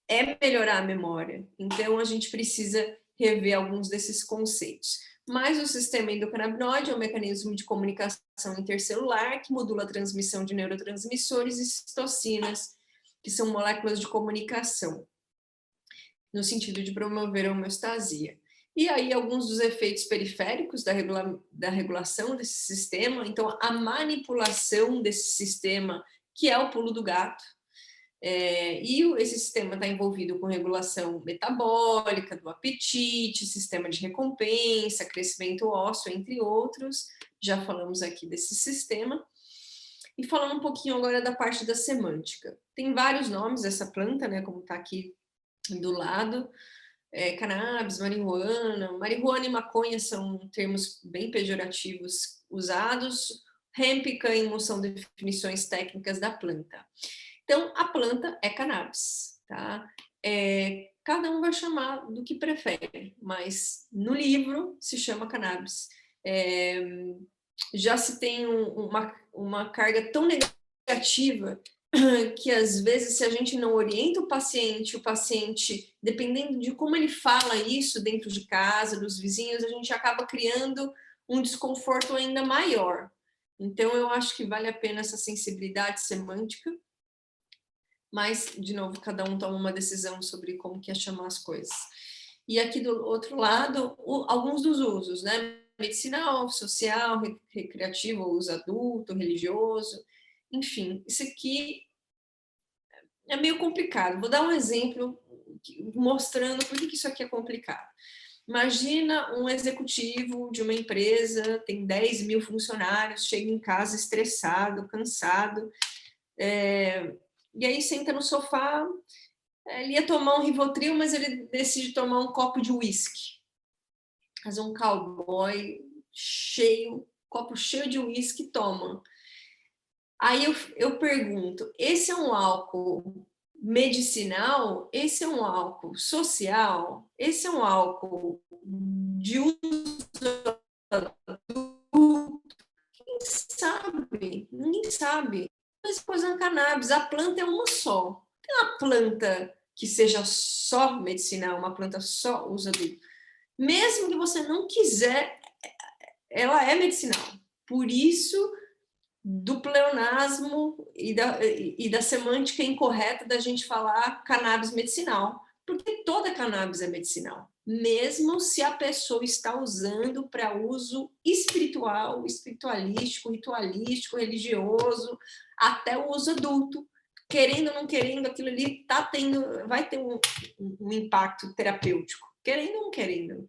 é melhorar a memória. Então, a gente precisa rever alguns desses conceitos. Mas o sistema endocannabinoide é um mecanismo de comunicação intercelular que modula a transmissão de neurotransmissores e citocinas, que são moléculas de comunicação, no sentido de promover a homeostasia. E aí, alguns dos efeitos periféricos da regulação desse sistema, então, a manipulação desse sistema, que é o pulo do gato, esse sistema está envolvido com regulação metabólica, do apetite, sistema de recompensa, crescimento ósseo, entre outros. Já falamos aqui desse sistema. E falando um pouquinho agora da parte da semântica. Tem vários nomes dessa planta, né, como está aqui do lado. Cannabis, marihuana. Marihuana e maconha são termos bem pejorativos usados. Hemp e cânhamo são definições técnicas da planta. Então, a planta é cannabis, tá? Cada um vai chamar do que prefere, mas no livro se chama cannabis. Já se tem uma carga tão negativa que, às vezes, se a gente não orienta o paciente, dependendo de como ele fala isso dentro de casa, dos vizinhos, a gente acaba criando um desconforto ainda maior. Então, eu acho que vale a pena essa sensibilidade semântica, mas, de novo, cada um toma uma decisão sobre como quer chamar as coisas. E aqui do outro lado, alguns dos usos, né? Medicinal, social, recreativo, uso adulto, religioso, enfim, isso aqui é meio complicado. Vou dar um exemplo mostrando por que isso aqui é complicado. Imagina um executivo de uma empresa, tem 10 mil funcionários, chega em casa estressado, cansado, e aí senta no sofá, ele ia tomar um Rivotril, mas ele decide tomar um copo de uísque. Fazer um cowboy copo cheio de uísque, toma. Aí eu pergunto, esse é um álcool medicinal? Esse é um álcool social? Esse é um álcool de uso adulto? Quem sabe? Ninguém sabe. Mas coisa é cannabis, a planta é uma só. Tem uma planta que seja só medicinal, uma planta só uso adulto. Mesmo que você não quiser, ela é medicinal. Por isso, do pleonasmo e da semântica incorreta da gente falar cannabis medicinal. Porque toda cannabis é medicinal. Mesmo se a pessoa está usando para uso espiritual, espiritualístico, ritualístico, religioso, até o uso adulto. Querendo ou não querendo, aquilo ali vai ter um impacto terapêutico. Querendo ou não querendo.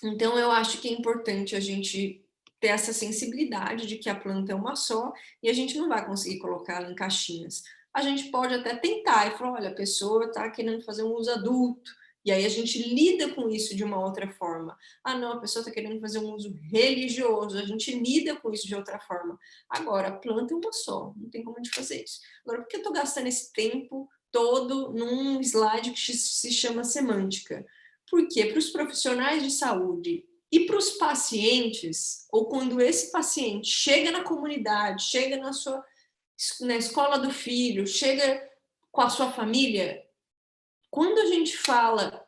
Então, eu acho que é importante a gente ter essa sensibilidade de que a planta é uma só e a gente não vai conseguir colocá-la em caixinhas. A gente pode até tentar e falar, olha, a pessoa está querendo fazer um uso adulto, e aí a gente lida com isso de uma outra forma. Ah, não, a pessoa está querendo fazer um uso religioso, a gente lida com isso de outra forma. Agora, a planta é uma só, não tem como a gente fazer isso. Agora, por que eu estou gastando esse tempo todo num slide que se chama semântica? Porque para os profissionais de saúde e para os pacientes, ou quando esse paciente chega na comunidade, chega na escola do filho, chega com a sua família, quando a gente fala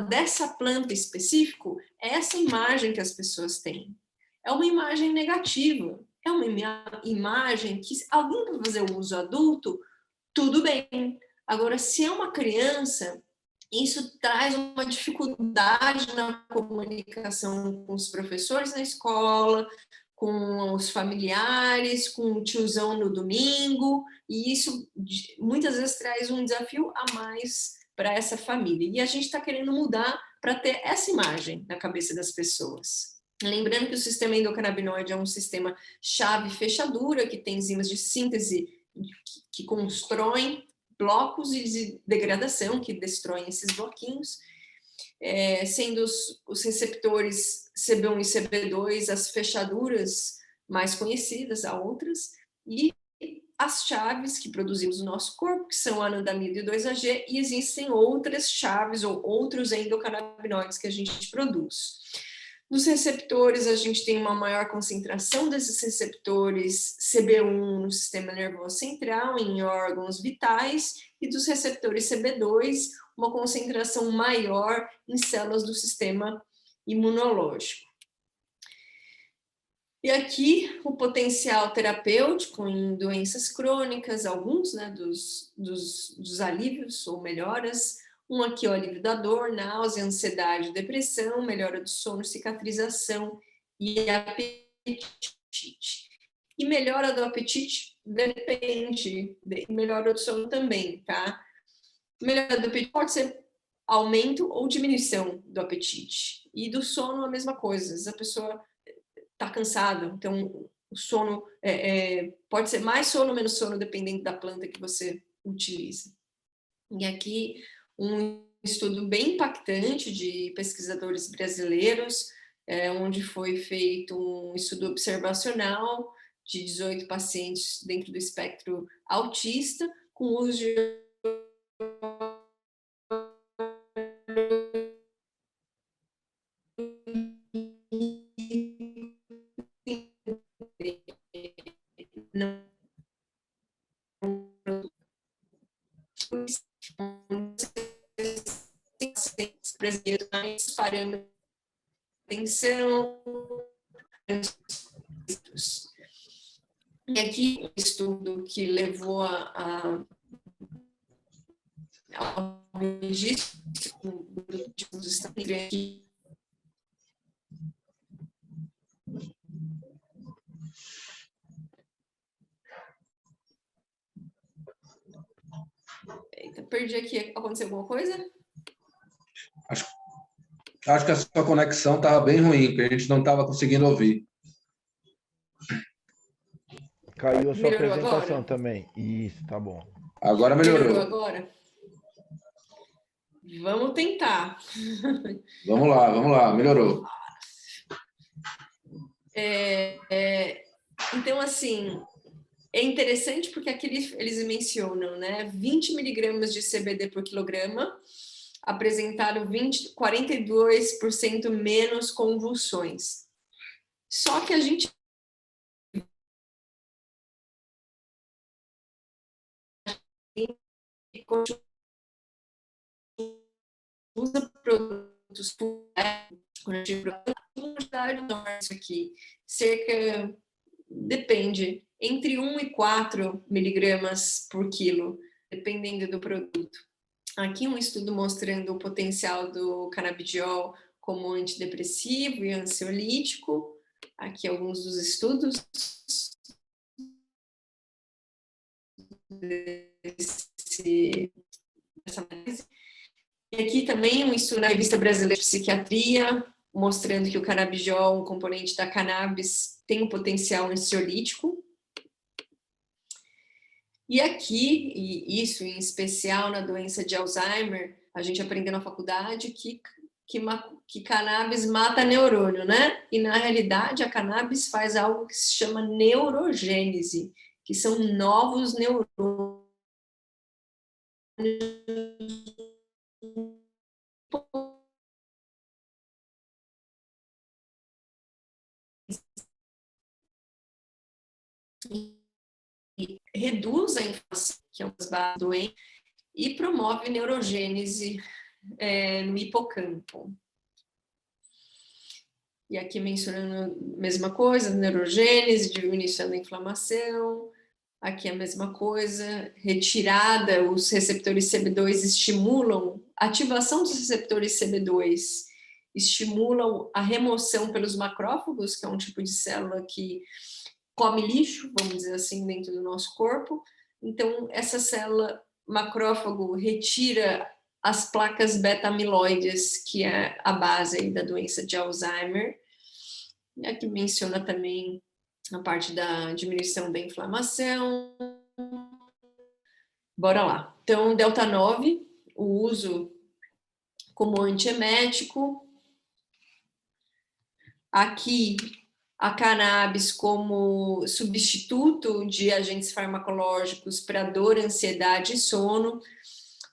dessa planta específico, é essa imagem que as pessoas têm. É uma imagem negativa. É uma imagem que alguém para fazer o uso adulto, tudo bem. Agora, se é uma criança, isso traz uma dificuldade na comunicação com os professores na escola, com os familiares, com o tiozão no domingo, e isso muitas vezes traz um desafio a mais para essa família. E a gente está querendo mudar para ter essa imagem na cabeça das pessoas. Lembrando que o sistema endocannabinoide é um sistema chave-fechadura, que tem enzimas de síntese que constroem blocos de degradação que destroem esses bloquinhos, sendo os receptores CB1 e CB2 as fechaduras mais conhecidas, há outras, e as chaves que produzimos no nosso corpo, que são a anandamida e o 2-AG, e existem outras chaves ou outros endocannabinoides que a gente produz. Nos receptores, a gente tem uma maior concentração desses receptores CB1 no sistema nervoso central, em órgãos vitais, e dos receptores CB2, uma concentração maior em células do sistema imunológico. E aqui o potencial terapêutico em doenças crônicas, alguns, né, dos alívios ou melhoras. Um aqui é o alívio da dor, náusea, ansiedade, depressão, melhora do sono, cicatrização e apetite. E melhora do apetite depende, melhora do sono também, tá? Melhora do apetite pode ser aumento ou diminuição do apetite. E do sono a mesma coisa, às vezes a pessoa está cansada, então o sono pode ser mais sono ou menos sono, dependendo da planta que você utiliza. E aqui um estudo bem impactante de pesquisadores brasileiros, onde foi feito um estudo observacional de 18 pacientes dentro do espectro autista, com uso de brasileiros parando atenção. E aqui um estudo que levou ao registro dos Estados Unidos. Eita, perdi aqui. Aconteceu alguma coisa? Acho que a sua conexão estava bem ruim, que a gente não estava conseguindo ouvir. Caiu a sua Melhorou apresentação agora? também. Isso, tá bom. Agora melhorou. Melhorou agora? Vamos tentar. Vamos lá, melhorou. Então, assim, é interessante porque aqui eles mencionam, né, 20 miligramas de CBD por quilograma apresentaram 42% menos convulsões. Só que a gente usa produtos isso aqui, depende, entre 1 e 4 miligramas por quilo, dependendo do produto. Aqui um estudo mostrando o potencial do canabidiol como antidepressivo e ansiolítico. Aqui alguns dos estudos dessa análise. E aqui também um estudo na Revista Brasileira de Psiquiatria, mostrando que o canabidiol, um componente da cannabis, tem um potencial ansiolítico. E aqui, e isso em especial na doença de Alzheimer, a gente aprendeu na faculdade que cannabis mata neurônio, né? E na realidade a cannabis faz algo que se chama neurogênese, que são novos neurônios e reduz a inflamação, que é uma das bases do doente, e promove neurogênese no hipocampo. E aqui mencionando a mesma coisa, neurogênese, diminuição da inflamação. Aqui a mesma coisa, retirada, os receptores CB2 estimulam, a ativação dos receptores CB2 estimulam a remoção pelos macrófagos, que é um tipo de célula que come lixo, vamos dizer assim, dentro do nosso corpo. Então, essa célula macrófago retira as placas beta-amiloides, que é a base aí da doença de Alzheimer. E aqui menciona também a parte da diminuição da inflamação. Bora lá. Então, delta 9, o uso como antiemético. Aqui, a cannabis como substituto de agentes farmacológicos para dor, ansiedade e sono.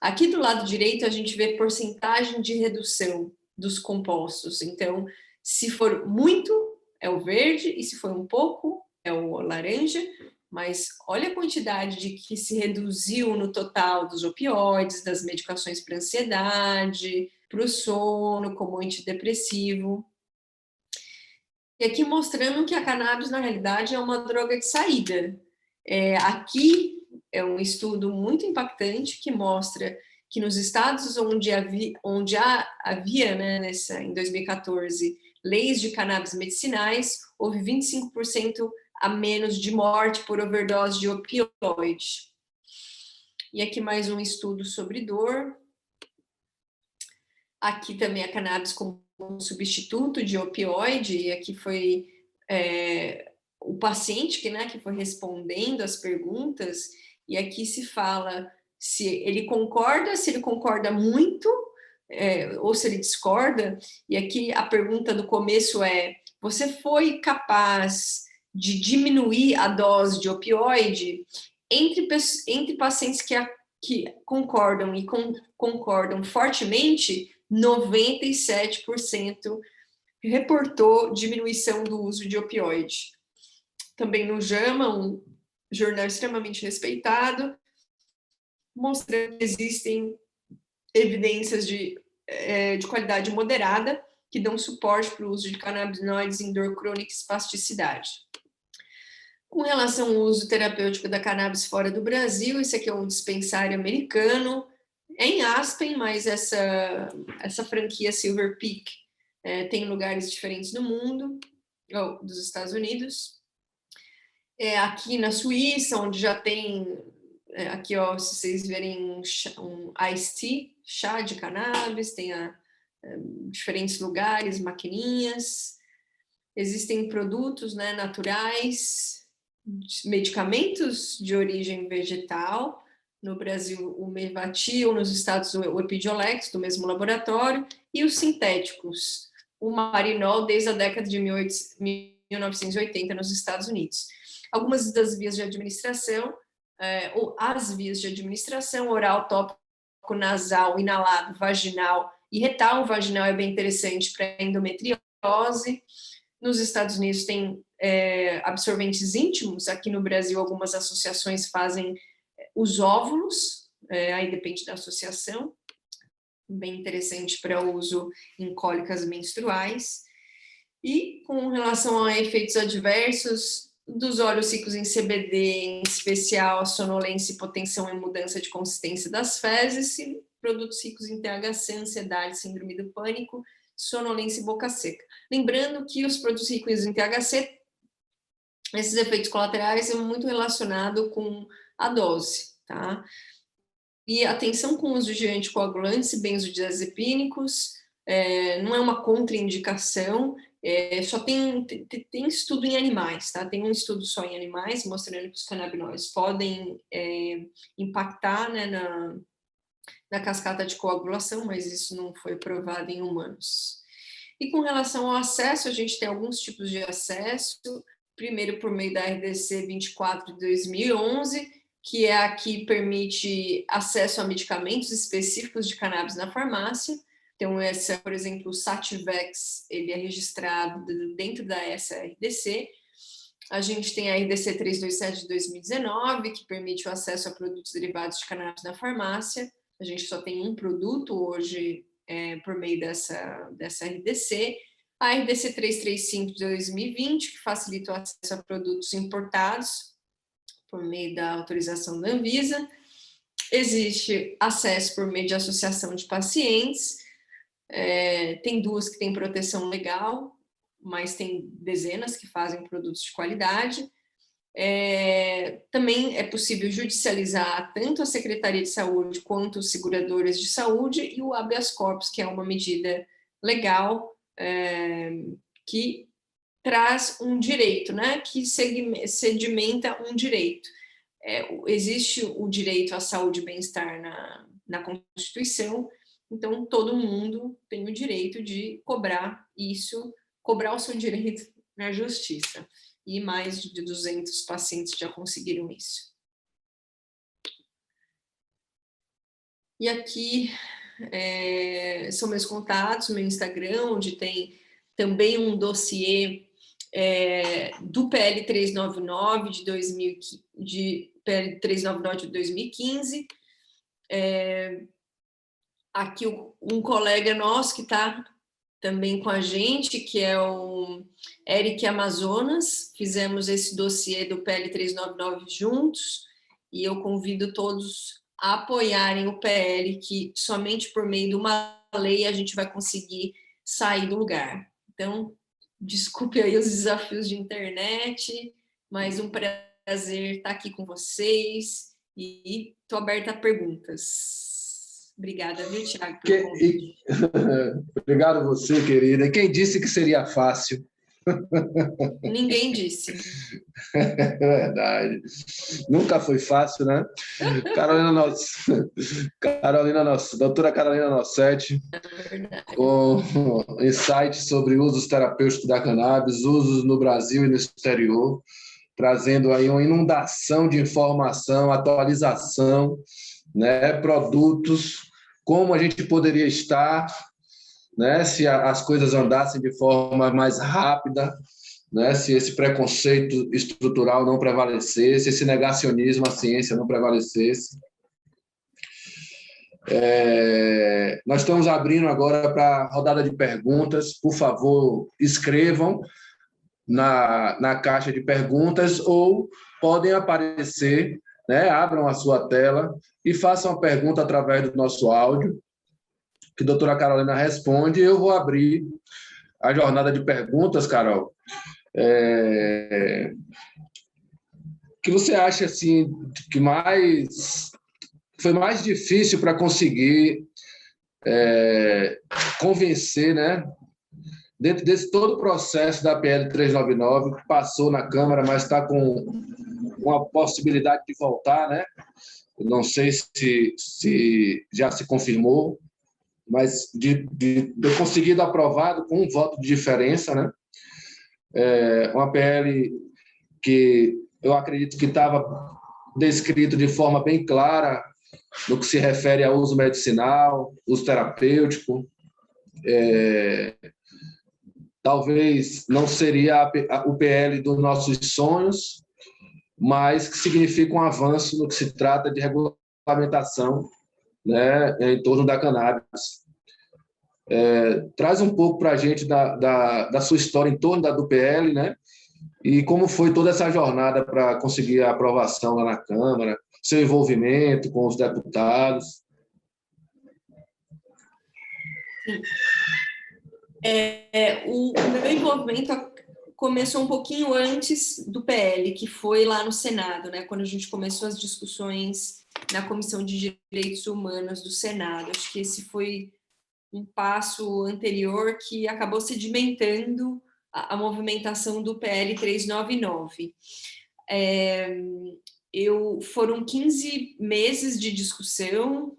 Aqui do lado direito, a gente vê porcentagem de redução dos compostos. Então, se for muito, é o verde, e se for um pouco, é o laranja. Mas olha a quantidade de que se reduziu no total dos opioides, das medicações para ansiedade, para o sono, como antidepressivo. E aqui mostrando que a cannabis, na realidade, é uma droga de saída. Aqui é um estudo muito impactante que mostra que nos estados onde havia né, em 2014, leis de cannabis medicinais, houve 25% a menos de morte por overdose de opioide. E aqui mais um estudo sobre dor. Aqui também a cannabis como um substituto de opioide, e aqui foi o paciente que foi respondendo as perguntas, e aqui se fala se ele concorda muito, ou se ele discorda, e aqui a pergunta do começo é: você foi capaz de diminuir a dose de opioide? Entre pacientes que concordam e concordam fortemente, 97% reportou diminuição do uso de opioide. Também no JAMA, um jornal extremamente respeitado, mostrando que existem evidências de qualidade moderada que dão suporte para o uso de canabinoides em dor crônica e espasticidade. Com relação ao uso terapêutico da cannabis fora do Brasil, esse aqui é um dispensário americano, em Aspen, mas essa franquia Silver Peak tem lugares diferentes no mundo, dos Estados Unidos. Aqui na Suíça, onde já tem, aqui ó, se vocês verem um iced tea, chá de cannabis, tem diferentes lugares, maquininhas. Existem produtos, né, naturais, medicamentos de origem vegetal, no Brasil o Mevatil, nos Estados Unidos o Epidiolex, do mesmo laboratório, e os sintéticos, o Marinol, desde a década de 1980 nos Estados Unidos. Algumas das vias de administração, as vias de administração, oral, tópico, nasal, inalado, vaginal e retal. O vaginal é bem interessante para endometriose. Nos Estados Unidos tem absorventes íntimos. Aqui no Brasil, algumas associações fazem os óvulos, aí depende da associação, bem interessante para uso em cólicas menstruais. E com relação a efeitos adversos dos óleos ricos em CBD, em especial a sonolência, hipotensão e mudança de consistência das fezes, e produtos ricos em THC, ansiedade, síndrome do pânico, sonolência e boca seca. Lembrando que os produtos ricos em THC, esses efeitos colaterais são muito relacionados com a dose, tá? E atenção com o uso de anticoagulantes e benzodiazepínicos, não é uma contraindicação, só tem estudo em animais, tá? Tem um estudo só em animais, mostrando que os canabinoides podem impactar, né, na cascata de coagulação, mas isso não foi provado em humanos. E com relação ao acesso, a gente tem alguns tipos de acesso, primeiro por meio da RDC 24 de 2011, que é a que permite acesso a medicamentos específicos de cannabis na farmácia. Então, por exemplo, o Sativex, ele é registrado dentro da RDC. A gente tem a RDC 327 de 2019, que permite o acesso a produtos derivados de cannabis na farmácia. A gente só tem um produto hoje por meio dessa RDC. A RDC 335 de 2020, que facilita o acesso a produtos importados por meio da autorização da Anvisa. Existe acesso por meio de associação de pacientes. Tem duas que têm proteção legal, mas tem dezenas que fazem produtos de qualidade. Também é possível judicializar tanto a Secretaria de Saúde quanto os seguradoras de saúde, e o habeas corpus, que é uma medida legal que traz um direito, né, que sedimenta um direito. Existe o direito à saúde e bem-estar na Constituição, então todo mundo tem o direito de cobrar o seu direito na justiça. E mais de 200 pacientes já conseguiram isso. E aqui são meus contatos, meu Instagram, onde tem também um dossiê do PL 399 de 2015. aqui um colega nosso que está também com a gente, que é o Eric Amazonas. Fizemos esse dossiê do PL 399 juntos, e eu convido todos a apoiarem o PL, que somente por meio de uma lei a gente vai conseguir sair do lugar. Então, desculpe aí os desafios de internet, mas um prazer estar aqui com vocês e estou aberta a perguntas. Obrigada, viu, Thiago, pelo convite. Obrigado a você, querida. E quem disse que seria fácil? Ninguém disse. É verdade. Nunca foi fácil, né? Doutora Carolina Nossetti, com insights sobre usos terapêuticos da cannabis, usos no Brasil e no exterior, trazendo aí uma inundação de informação, atualização, né? Produtos, como a gente poderia estar, né? Se as coisas andassem de forma mais rápida, né? Se esse preconceito estrutural não prevalecesse, esse negacionismo à ciência não prevalecesse. Nós estamos abrindo agora para a rodada de perguntas. Por favor, escrevam na caixa de perguntas ou podem aparecer, né? Abram a sua tela e façam a pergunta através do nosso áudio, que a doutora Carolina responde, e eu vou abrir a jornada de perguntas, Carol. O que você acha assim, que foi mais difícil para conseguir convencer, né? Dentro desse todo o processo da PL 399, que passou na Câmara, mas está com a possibilidade de voltar, né? Não sei se já se confirmou, mas de ter conseguido aprovado com um voto de diferença, né? Uma PL que eu acredito que estava descrito de forma bem clara no que se refere ao uso medicinal, uso terapêutico. Talvez não seria o PL dos nossos sonhos, mas que significa um avanço no que se trata de regulamentação, né, em torno da cannabis. Traz um pouco para a gente da sua história em torno do PL, né? E como foi toda essa jornada para conseguir a aprovação lá na Câmara, seu envolvimento com os deputados. Sim. O meu envolvimento começou um pouquinho antes do PL, que foi lá no Senado, né? Quando a gente começou as discussões na Comissão de Direitos Humanos do Senado. Acho que esse foi um passo anterior que acabou sedimentando a movimentação do PL 399. Foram 15 meses de discussão.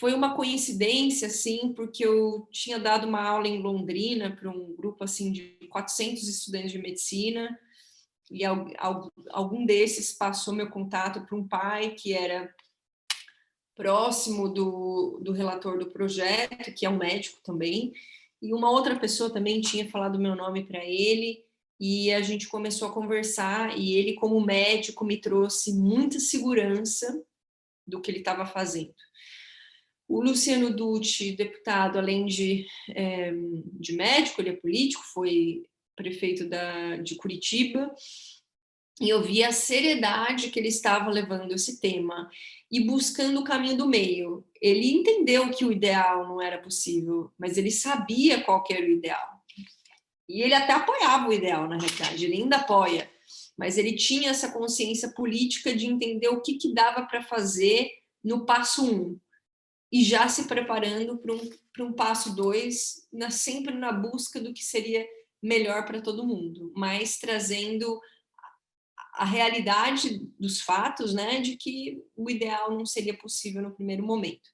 Foi uma coincidência, assim, porque eu tinha dado uma aula em Londrina para um grupo assim de 400 estudantes de medicina, e algum desses passou meu contato para um pai que era próximo do relator do projeto, que é um médico também, e uma outra pessoa também tinha falado meu nome para ele, e a gente começou a conversar, e ele, como médico, me trouxe muita segurança do que ele estava fazendo. O Luciano Dutti, deputado, além de médico, ele é político, foi prefeito de Curitiba, e eu vi a seriedade que ele estava levando esse tema e buscando o caminho do meio. Ele entendeu que o ideal não era possível, mas ele sabia qual que era o ideal. E ele até apoiava o ideal, na realidade, ele ainda apoia, mas ele tinha essa consciência política de entender o que dava para fazer no passo 1. E já se preparando para um passo 2, sempre na busca do que seria melhor para todo mundo, mas trazendo a realidade dos fatos, né, de que o ideal não seria possível no primeiro momento.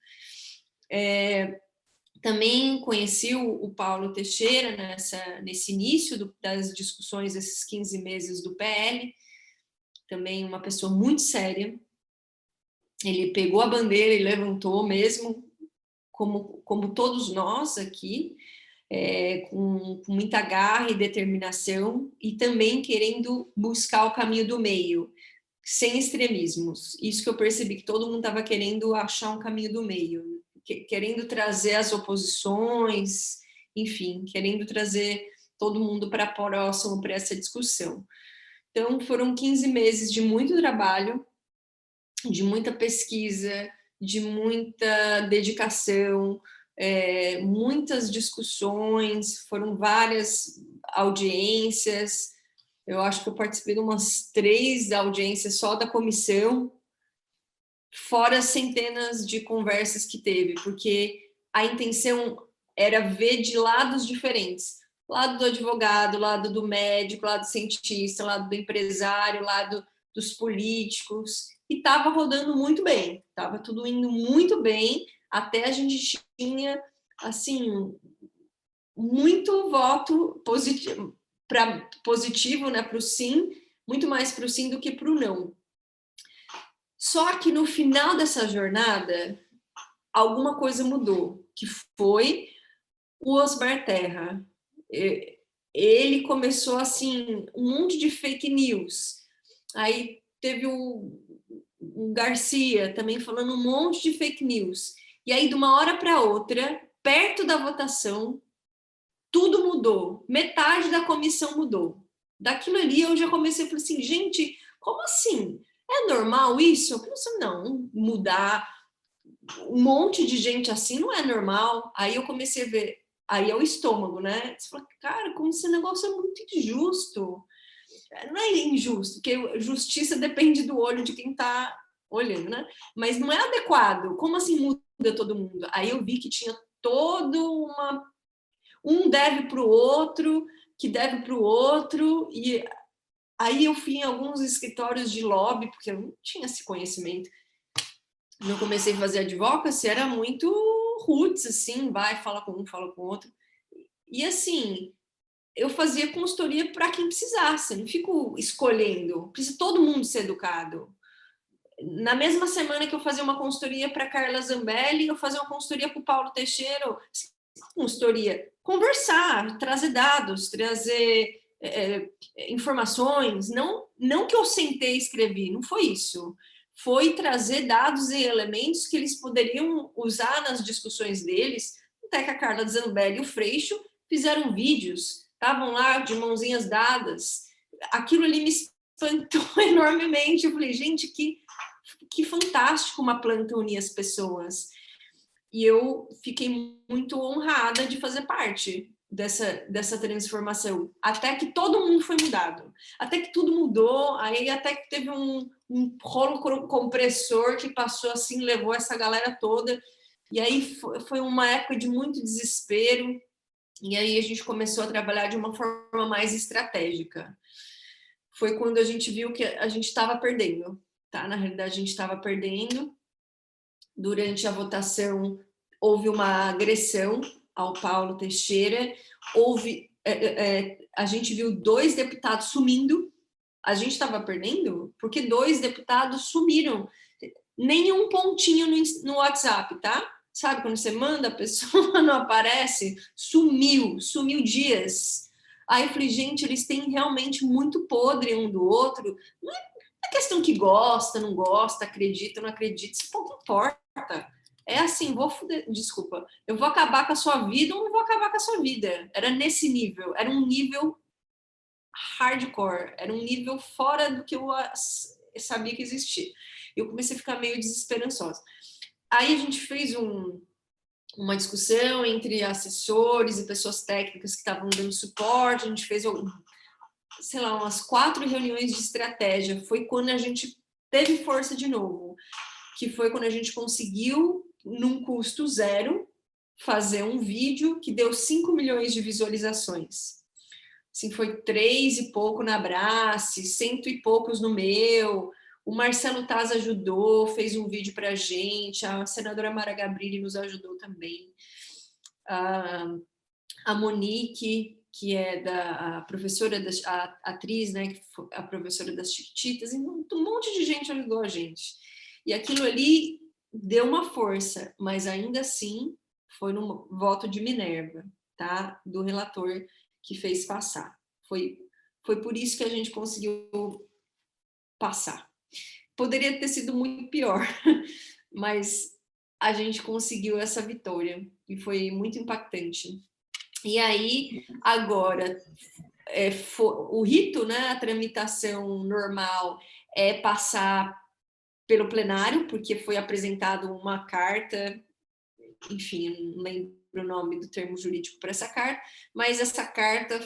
Também conheci o Paulo Teixeira nesse início das discussões, esses 15 meses do PL, também uma pessoa muito séria. Ele pegou a bandeira e levantou mesmo, como todos nós aqui, com muita garra e determinação, e também querendo buscar o caminho do meio, sem extremismos. Isso que eu percebi, que todo mundo estava querendo achar um caminho do meio, querendo trazer as oposições, enfim, querendo trazer todo mundo para próximo para essa discussão. Então, foram 15 meses de muito trabalho, de muita pesquisa, de muita dedicação, muitas discussões, foram várias audiências. Eu acho que eu participei de umas 3 audiências só da comissão, fora centenas de conversas que teve, porque a intenção era ver de lados diferentes. Lado do advogado, lado do médico, lado do cientista, lado do empresário, lado dos políticos. E estava rodando muito bem, estava tudo indo muito bem, até a gente tinha, assim, muito voto positivo, né, para o sim, muito mais para o sim do que para o não. Só que no final dessa jornada, alguma coisa mudou, que foi o Osmar Terra. Ele começou, assim, um monte de fake news. Aí teve o Garcia também falando um monte de fake news. E aí, de uma hora para outra, perto da votação, tudo mudou. Metade da comissão mudou. Daquilo ali eu já comecei a falar assim, gente, como assim? É normal isso? Eu pensei, não, mudar um monte de gente assim não é normal. Aí eu comecei a ver, aí é o estômago, né? Você fala, cara, como esse negócio é muito injusto. Não é injusto, porque justiça depende do olho de quem está olhando, né? Mas não é adequado. Como assim muda todo mundo? Aí eu vi que tinha todo um deve para o outro, que deve para o outro, e aí eu fui em alguns escritórios de lobby, porque eu não tinha esse conhecimento. Quando eu comecei a fazer advocacy, era muito roots, assim, vai, fala com um, fala com o outro. E assim, eu fazia consultoria para quem precisasse, não fico escolhendo, precisa todo mundo ser educado. Na mesma semana que eu fazia uma consultoria para Carla Zambelli, eu fazia uma consultoria para o Paulo Teixeira, consultoria, conversar, trazer dados, trazer informações, não que eu sentei e escrevi, não foi isso. Foi trazer dados e elementos que eles poderiam usar nas discussões deles. Até que a Carla Zambelli e o Freixo fizeram vídeos, estavam lá de mãozinhas dadas. Aquilo ali me espantou enormemente. Eu falei, gente, que fantástico uma planta unir as pessoas. E eu fiquei muito honrada de fazer parte dessa transformação, até que todo mundo foi mudado, até que tudo mudou, aí até que teve um rolo compressor que passou assim, levou essa galera toda, e aí foi uma época de muito desespero, e aí a gente começou a trabalhar de uma forma mais estratégica. Foi quando a gente viu que a gente estava perdendo, tá? Na realidade, a gente estava perdendo. Durante a votação, houve uma agressão ao Paulo Teixeira, a gente viu 2 deputados sumindo, a gente estava perdendo, porque 2 deputados sumiram, nenhum pontinho no WhatsApp, tá? Sabe, quando você manda, a pessoa não aparece, sumiu dias. Aí eu falei, gente, eles têm realmente muito podre um do outro, não é questão que gosta, não gosta, acredita, não acredita, isso pouco importa. É assim, desculpa, eu vou acabar com a sua vida ou não vou acabar com a sua vida. Era nesse nível, era um nível hardcore, era um nível fora do que eu sabia que existia. Eu comecei a ficar meio desesperançosa. Aí a gente fez uma discussão entre assessores e pessoas técnicas que estavam dando suporte, a gente fez, sei lá, umas 4 reuniões de estratégia. Foi quando a gente teve força de novo, que foi quando a gente conseguiu, num custo zero, fazer um vídeo que deu 5 milhões de visualizações. Assim, foi 3 e pouco na Abrace, 100 e poucos no meu. O Marcelo Taz ajudou, fez um vídeo para a gente, a senadora Mara Gabrilli nos ajudou também. A Monique, que é a professora, a atriz, né, que foi a professora das Chiquititas, e um monte de gente ajudou a gente. E aquilo ali deu uma força, mas ainda assim foi no voto de Minerva, tá? Do relator que fez passar. Foi por isso que a gente conseguiu passar. poderia ter sido muito pior, mas a gente conseguiu essa vitória e foi muito impactante. E aí, agora, o rito, né, a tramitação normal é passar pelo plenário, porque foi apresentado uma carta, enfim, não lembro o nome do termo jurídico para essa carta, mas essa carta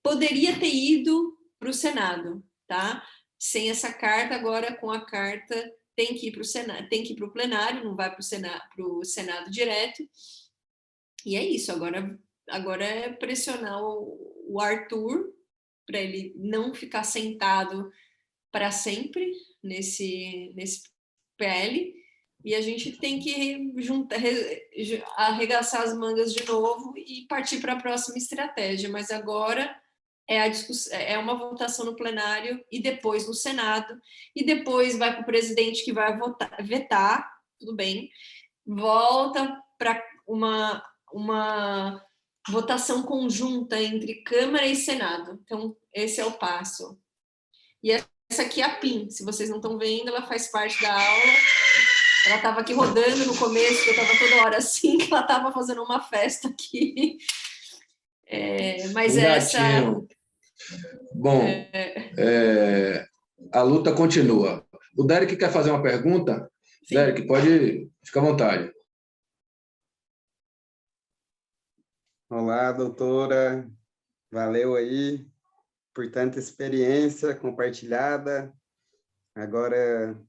poderia ter ido para o Senado, tá? Sem essa carta, agora com a carta tem que ir para o Senado, tem que ir para o plenário, não vai para o Senado direto. E é isso, agora é pressionar o Arthur para ele não ficar sentado para sempre nesse PL, e a gente tem que arregaçar as mangas de novo e partir para a próxima estratégia, mas agora é uma votação no plenário e depois no Senado, e depois vai para o presidente que vai vetar, tudo bem, volta para uma votação conjunta entre Câmara e Senado. Então, esse é o passo. E essa aqui é a PIN, se vocês não estão vendo, ela faz parte da aula. Ela estava aqui rodando no começo, que eu estava toda hora assim, que ela estava fazendo uma festa aqui. Mas essa... Bom, a luta continua. O Derek quer fazer uma pergunta? Sim. Derek, pode ficar à vontade. Olá, doutora. Valeu aí por tanta experiência compartilhada. Agora,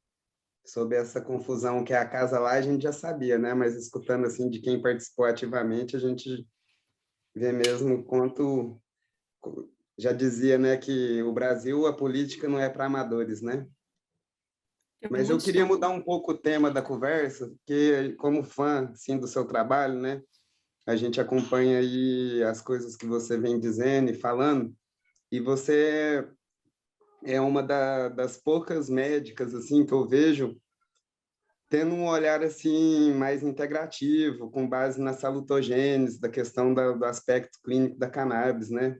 sobre essa confusão que é a casa lá, a gente já sabia, né? Mas escutando assim de quem participou ativamente, a gente vê mesmo quanto... Já dizia, né, que o Brasil, a política não é para amadores, né? Mas eu queria mudar um pouco o tema da conversa, porque como fã, assim, do seu trabalho, né? A gente acompanha aí as coisas que você vem dizendo e falando, e você é uma das poucas médicas assim que eu vejo tendo um olhar assim mais integrativo, com base na salutogênese, da questão do aspecto clínico da cannabis, né?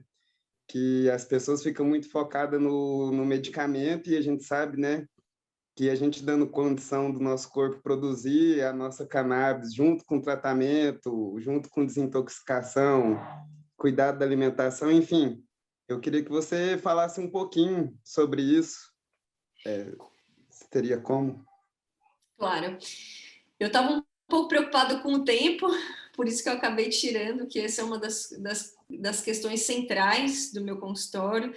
Que as pessoas ficam muito focadas no medicamento, e a gente sabe, né, que a gente dando condição do nosso corpo produzir a nossa cannabis junto com o tratamento, junto com desintoxicação, cuidado da alimentação, enfim. Eu queria que você falasse um pouquinho sobre isso. Teria como? Claro. Eu estava um pouco preocupada com o tempo, por isso que eu acabei tirando, que essa é uma das questões centrais do meu consultório.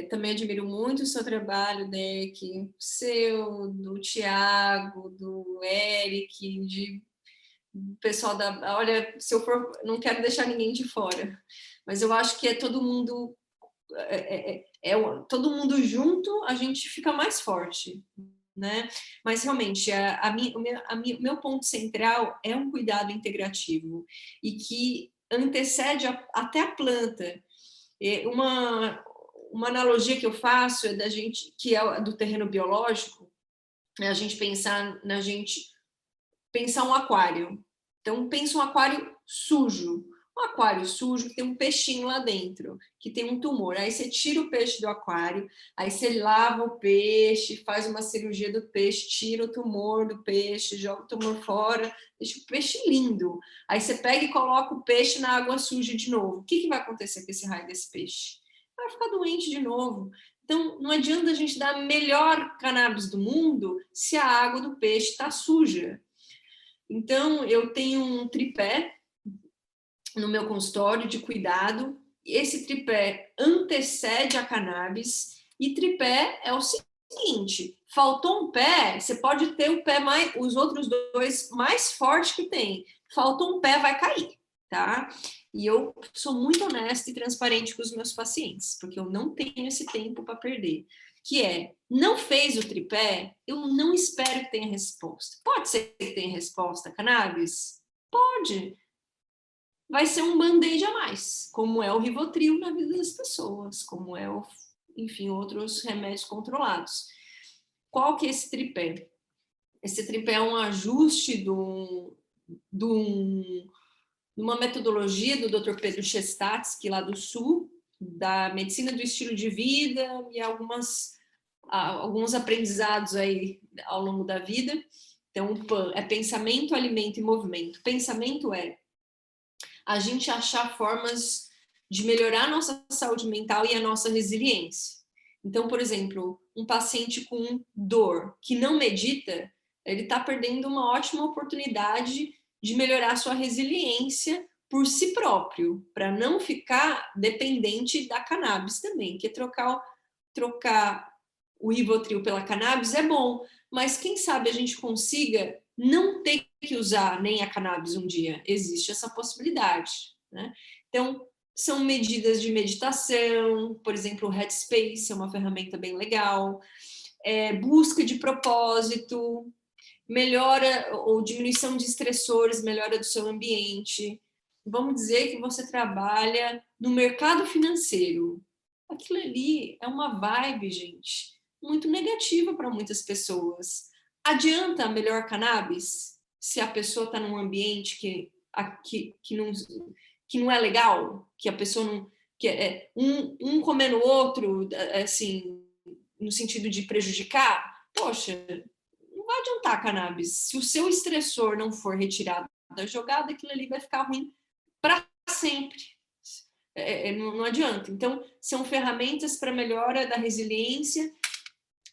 Também admiro muito o seu trabalho, Deck, seu, do Tiago, do Eric, do pessoal da... Olha, se eu for... Não quero deixar ninguém de fora, mas eu acho que é todo mundo... todo mundo junto, a gente fica mais forte, né? Mas realmente o meu ponto central é um cuidado integrativo e que antecede até a planta. Uma analogia que eu faço é da gente, que é do terreno biológico, é a gente pensar um aquário. Então pensa um aquário sujo. Um aquário sujo que tem um peixinho lá dentro, que tem um tumor. Aí você tira o peixe do aquário, aí você lava o peixe, faz uma cirurgia do peixe, tira o tumor do peixe, joga o tumor fora, deixa o peixe lindo. Aí você pega e coloca o peixe na água suja de novo. O que vai acontecer com esse raio desse peixe? Vai ficar doente de novo. Então, não adianta a gente dar a melhor cannabis do mundo se a água do peixe está suja. Então, eu tenho um tripé no meu consultório de cuidado. Esse tripé antecede a cannabis, e tripé é o seguinte: faltou um pé, você pode ter o pé mais, os outros dois mais fortes que tem. Faltou um pé, vai cair, tá? E eu sou muito honesta e transparente com os meus pacientes, porque eu não tenho esse tempo para perder. Que é, não fez o tripé, eu não espero que tenha resposta. Pode ser que tenha resposta, cannabis? Pode. Vai ser um band-aid a mais, como é o Rivotril na vida das pessoas, como é, enfim, outros remédios controlados. Qual que é esse tripé? Esse tripé é um ajuste de uma metodologia do Dr. Pedro Chestatsky, lá do Sul, da medicina do estilo de vida e algumas alguns aprendizados aí ao longo da vida. Então, o PAN é pensamento, alimento e movimento. Pensamento é a gente achar formas de melhorar a nossa saúde mental e a nossa resiliência. Então, por exemplo, um paciente com dor que não medita, ele está perdendo uma ótima oportunidade de melhorar a sua resiliência por si próprio, para não ficar dependente da cannabis também, que trocar o Rivotril pela cannabis é bom, mas quem sabe a gente consiga não ter que usar nem a cannabis um dia. Existe essa possibilidade, né? Então, são medidas de meditação, por exemplo, o Headspace é uma ferramenta bem legal, busca de propósito, melhora ou diminuição de estressores, melhora do seu ambiente. Vamos dizer que você trabalha no mercado financeiro. Aquilo ali é uma vibe, gente, muito negativa para muitas pessoas. Adianta a melhor cannabis se a pessoa está num ambiente que não é legal, que a pessoa não... que é um comendo o outro, assim, no sentido de prejudicar? Poxa, não vai adiantar a cannabis. Se o seu estressor não for retirado da jogada, aquilo ali vai ficar ruim para sempre. Não adianta. Então, são ferramentas para melhora da resiliência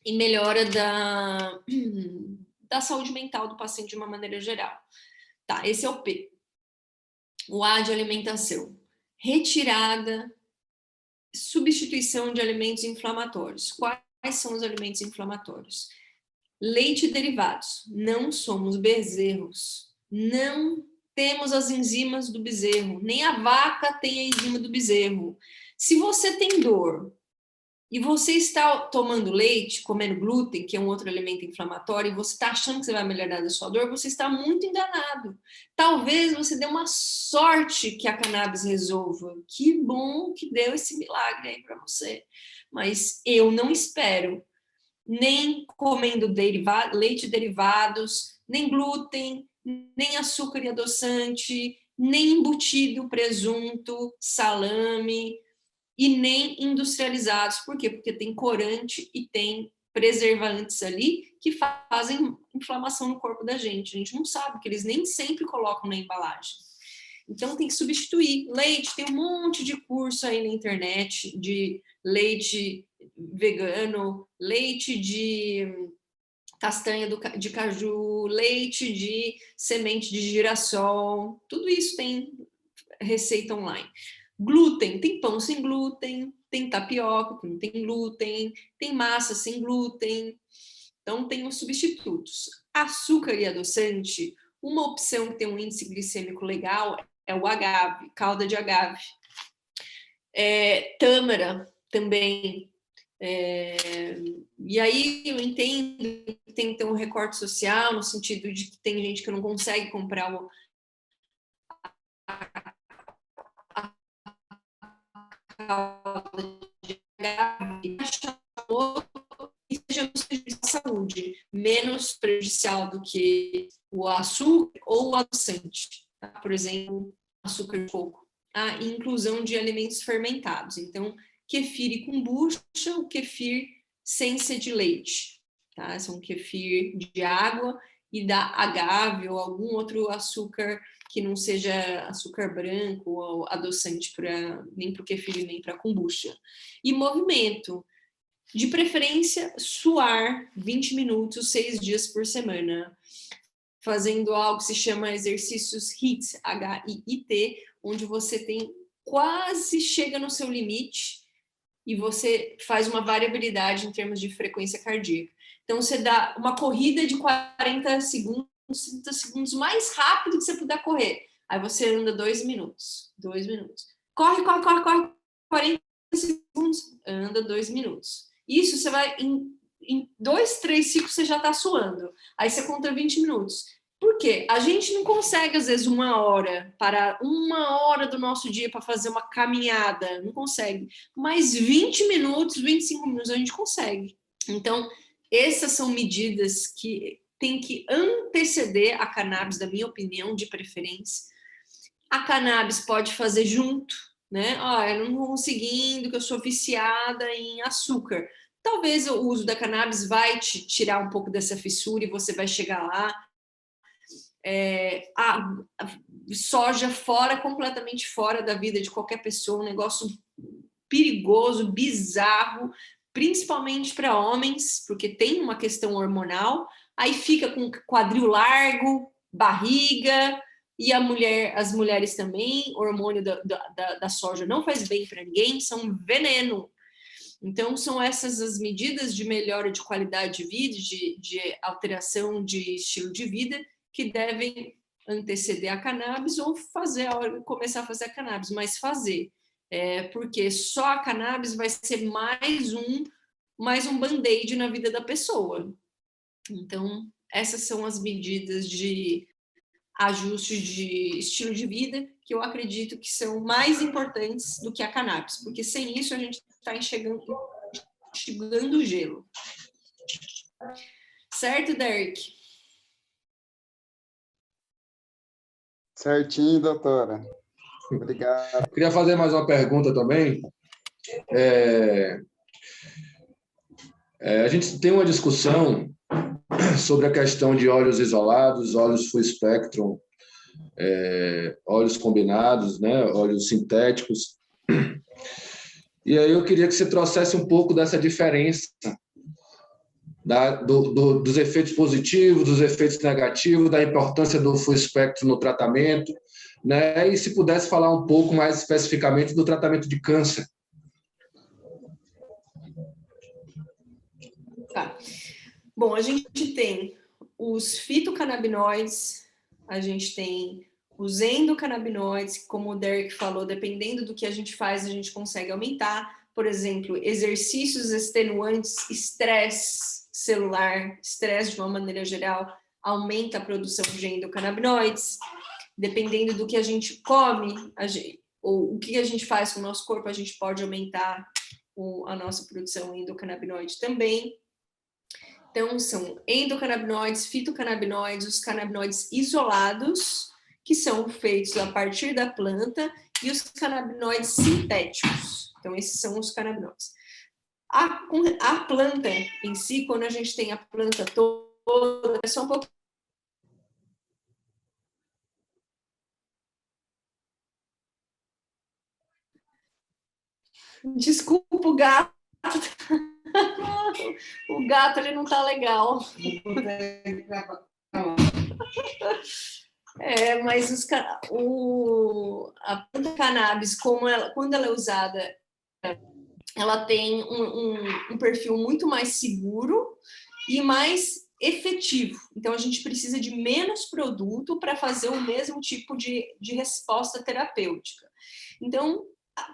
e melhora da saúde mental do paciente de uma maneira geral. Tá, esse é o P. O A de alimentação. Retirada, substituição de alimentos inflamatórios. Quais são os alimentos inflamatórios? Leite e derivados. Não somos bezerros. Não temos as enzimas do bezerro. Nem a vaca tem a enzima do bezerro. Se você tem dor e você está tomando leite, comendo glúten, que é um outro alimento inflamatório, e você está achando que você vai melhorar da sua dor, você está muito enganado. Talvez você dê uma sorte que a cannabis resolva. Que bom que deu esse milagre aí para você. Mas eu não espero. Nem comendo leite e derivados, nem glúten, nem açúcar e adoçante, nem embutido, presunto, salame, e nem industrializados. Por quê? Porque tem corante e tem preservantes ali que fazem inflamação no corpo da gente. A gente não sabe, que eles nem sempre colocam na embalagem. Então, tem que substituir. Leite, tem um monte de curso aí na internet de leite vegano, leite de castanha de caju, leite de semente de girassol. Tudo isso tem receita online. Glúten, tem pão sem glúten, tem tapioca que não tem glúten, tem massa sem glúten. Então, tem os substitutos. Açúcar e adoçante, uma opção que tem um índice glicêmico legal é o agave, calda de agave. Tâmara também. E aí eu entendo que tem que ter um recorte social, no sentido de que tem gente que não consegue comprar e seja no serviço de saúde, menos prejudicial do que o açúcar ou o adoçante, tá? Por exemplo, açúcar de coco. A inclusão de alimentos fermentados. Então, kefir e kombucha, o kefir sem ser de leite, tá? São kefir de água e da agave ou algum outro açúcar que não seja açúcar branco ou adoçante nem para o kefir nem para a kombucha. E movimento, de preferência suar 20 minutos, 6 dias por semana, fazendo algo que se chama exercícios HIIT, H-I-I-T, onde você quase chega no seu limite e você faz uma variabilidade em termos de frequência cardíaca. Então, você dá uma corrida de 40 segundos, 30 segundos, mais rápido que você puder correr. Aí você anda 2 minutos. 2 minutos. Corre, 40 segundos, anda 2 minutos. Isso você vai, em 2, 3 ciclos você já está suando. Aí você conta 20 minutos. Por quê? A gente não consegue, às vezes, parar 1 hora do nosso dia para fazer uma caminhada. Não consegue. Mas 20 minutos, 25 minutos a gente consegue. Então, essas são medidas que tem que anteceder a cannabis, da minha opinião, de preferência. A cannabis pode fazer junto, né? Eu não estou conseguindo, que eu sou viciada em açúcar. talvez o uso da cannabis vai te tirar um pouco dessa fissura e você vai chegar lá. A soja completamente fora da vida de qualquer pessoa, um negócio perigoso, bizarro, principalmente para homens, porque tem uma questão hormonal, aí fica com quadril largo, barriga, e as mulheres também, o hormônio da soja não faz bem para ninguém, são veneno. Então, são essas as medidas de melhora de qualidade de vida, de alteração de estilo de vida, que devem anteceder a cannabis ou começar a fazer a cannabis, mas fazer. Porque só a cannabis vai ser mais um band-aid na vida da pessoa. Então, essas são as medidas de ajuste de estilo de vida que eu acredito que são mais importantes do que a cannabis, porque sem isso a gente está enxergando o gelo. Certo, Derek? Certinho, doutora. Obrigado. Queria fazer mais uma pergunta também. A gente tem uma discussão sobre a questão de óleos isolados, óleos full spectrum, óleos combinados, né, óleos sintéticos. E aí eu queria que você trouxesse um pouco dessa diferença dos efeitos positivos, dos efeitos negativos, da importância do full spectrum no tratamento, né? E se pudesse falar um pouco mais especificamente do tratamento de câncer. Tá. Bom, a gente tem os fitocannabinoides, a gente tem os endocannabinoides, como o Derek falou, dependendo do que a gente faz, a gente consegue aumentar. Por exemplo, exercícios extenuantes, estresse celular, estresse de uma maneira geral, aumenta a produção de endocannabinoides. Dependendo do que a gente come, ou o que a gente faz com o nosso corpo, a gente pode aumentar a nossa produção endocannabinoide também. Então, são endocannabinoides, fitocannabinoides, os canabinoides isolados, que são feitos a partir da planta, e os canabinoides sintéticos. Então, esses são os canabinoides. A planta em si, quando a gente tem a planta toda, é só um pouco. Desculpa, o gato. O gato, ele não tá legal. Mas a planta cannabis, quando ela é usada, ela tem um perfil muito mais seguro e mais efetivo. Então, a gente precisa de menos produto para fazer o mesmo tipo de resposta terapêutica. Então,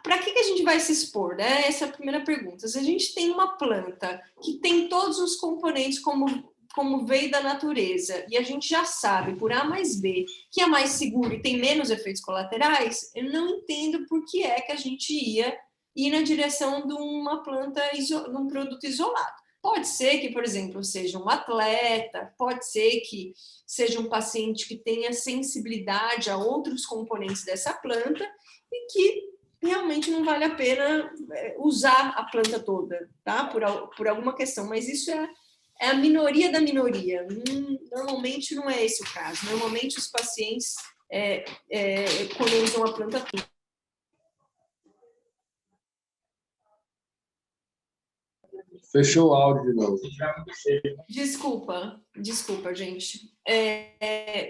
para que a gente vai se expor? Né? Essa é a primeira pergunta. Se a gente tem uma planta que tem todos os componentes como veio da natureza, e a gente já sabe, por A mais B, que é mais seguro e tem menos efeitos colaterais, eu não entendo por que é que a gente ia ir na direção de uma planta, de um produto isolado. Pode ser que, por exemplo, seja um atleta, pode ser que seja um paciente que tenha sensibilidade a outros componentes dessa planta e que realmente não vale a pena usar a planta toda, tá? Por alguma questão, mas isso é a minoria da minoria. Normalmente não é esse o caso. Normalmente os pacientes, quando usam a planta toda. Fechou o áudio de novo. Desculpa, gente.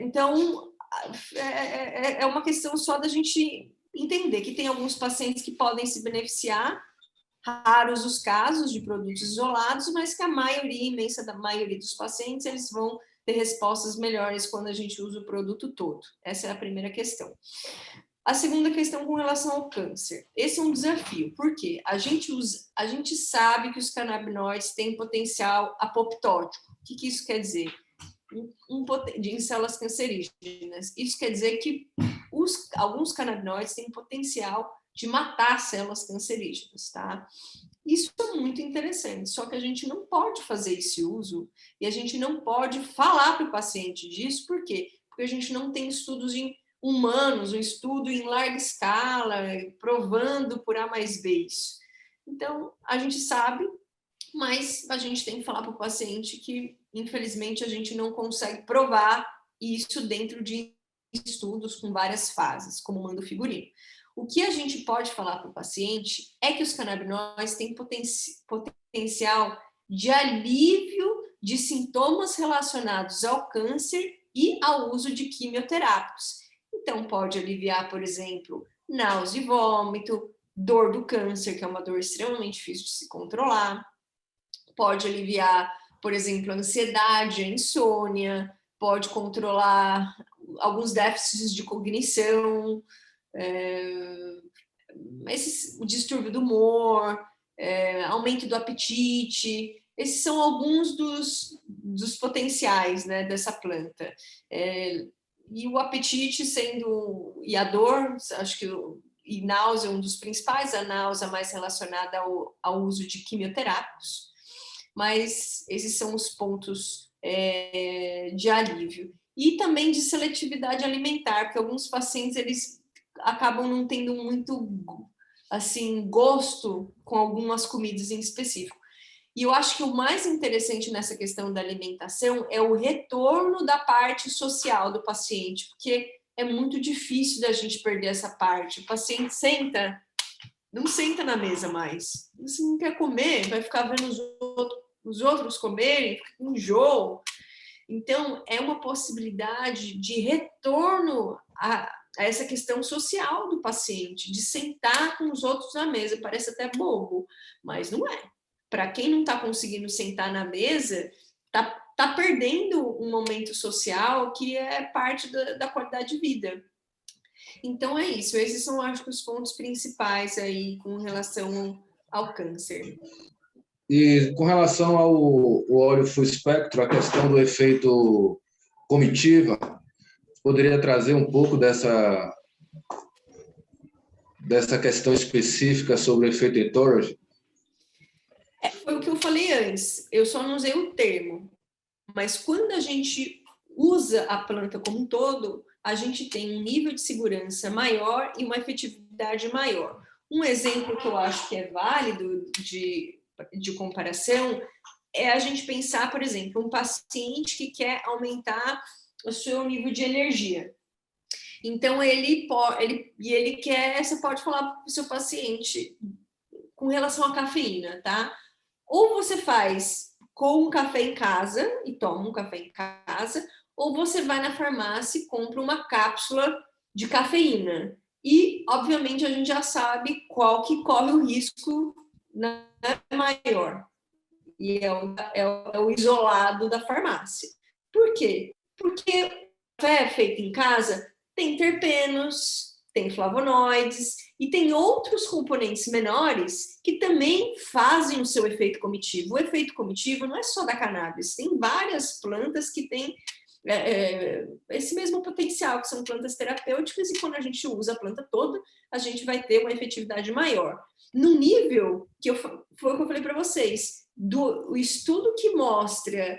Então, é uma questão só da gente entender que tem alguns pacientes que podem se beneficiar, raros os casos de produtos isolados, mas que a imensa maioria dos pacientes, eles vão ter respostas melhores quando a gente usa o produto todo. Essa é a primeira questão. A segunda questão com relação ao câncer. Esse é um desafio, porque a gente sabe que os canabinoides têm potencial apoptótico. O que isso quer dizer? Em células cancerígenas. Isso quer dizer que alguns canabinoides têm potencial de matar células cancerígenas, tá? Isso é muito interessante, só que a gente não pode fazer esse uso e a gente não pode falar para o paciente disso, por quê? Porque a gente não tem estudos em humanos, um estudo em larga escala, provando por A mais B isso. Então, a gente sabe mas a gente tem que falar para o paciente que, infelizmente, a gente não consegue provar isso dentro de estudos com várias fases, como manda o figurino. O que a gente pode falar para o paciente é que os canabinoides têm potencial de alívio de sintomas relacionados ao câncer e ao uso de quimioterápicos. Então, pode aliviar, por exemplo, náusea e vômito, dor do câncer, que é uma dor extremamente difícil de se controlar. Pode aliviar, por exemplo, a ansiedade, a insônia, pode controlar alguns déficits de cognição, o distúrbio do humor, aumento do apetite. Esses são alguns dos potenciais, né, dessa planta. E o apetite e a dor, acho que e náusea um dos principais, a náusea mais relacionada ao uso de quimioterápicos, mas esses são os pontos de alívio. E também de seletividade alimentar, porque alguns pacientes eles acabam não tendo muito assim, gosto com algumas comidas em específico. E eu acho que o mais interessante nessa questão da alimentação é o retorno da parte social do paciente, porque é muito difícil da gente perder essa parte. O paciente não senta na mesa mais. Se não quer comer, vai ficar vendo os outros comerem, fica com enjoo. Então, é uma possibilidade de retorno a essa questão social do paciente, de sentar com os outros na mesa. Parece até bobo, mas não é. Para quem não está conseguindo sentar na mesa, está perdendo um momento social que é parte da qualidade de vida. Então é isso, esses são, acho que, os pontos principais aí com relação ao câncer. E com relação ao óleo full espectro, a questão do efeito comitiva, poderia trazer um pouco dessa questão específica sobre o efeito entourage? Foi o que eu falei antes, eu só não usei o termo, mas quando a gente usa a planta como um todo, a gente tem um nível de segurança maior e uma efetividade maior. Um exemplo que eu acho que é válido de comparação é a gente pensar, por exemplo, um paciente que quer aumentar o seu nível de energia. Então, ele quer, você pode falar para o seu paciente com relação à cafeína, tá? Ou você faz com um café em casa e toma um café em casa, ou você vai na farmácia e compra uma cápsula de cafeína. E, obviamente, a gente já sabe qual que corre o risco maior. E é o isolado da farmácia. Por quê? Porque o café feito em casa tem terpenos, tem flavonoides e tem outros componentes menores que também fazem o seu efeito comitivo. O efeito comitivo não é só da cannabis, tem várias plantas que têm esse mesmo potencial, que são plantas terapêuticas, e quando a gente usa a planta toda, a gente vai ter uma efetividade maior. No nível que foi o que eu falei para vocês, o estudo que mostra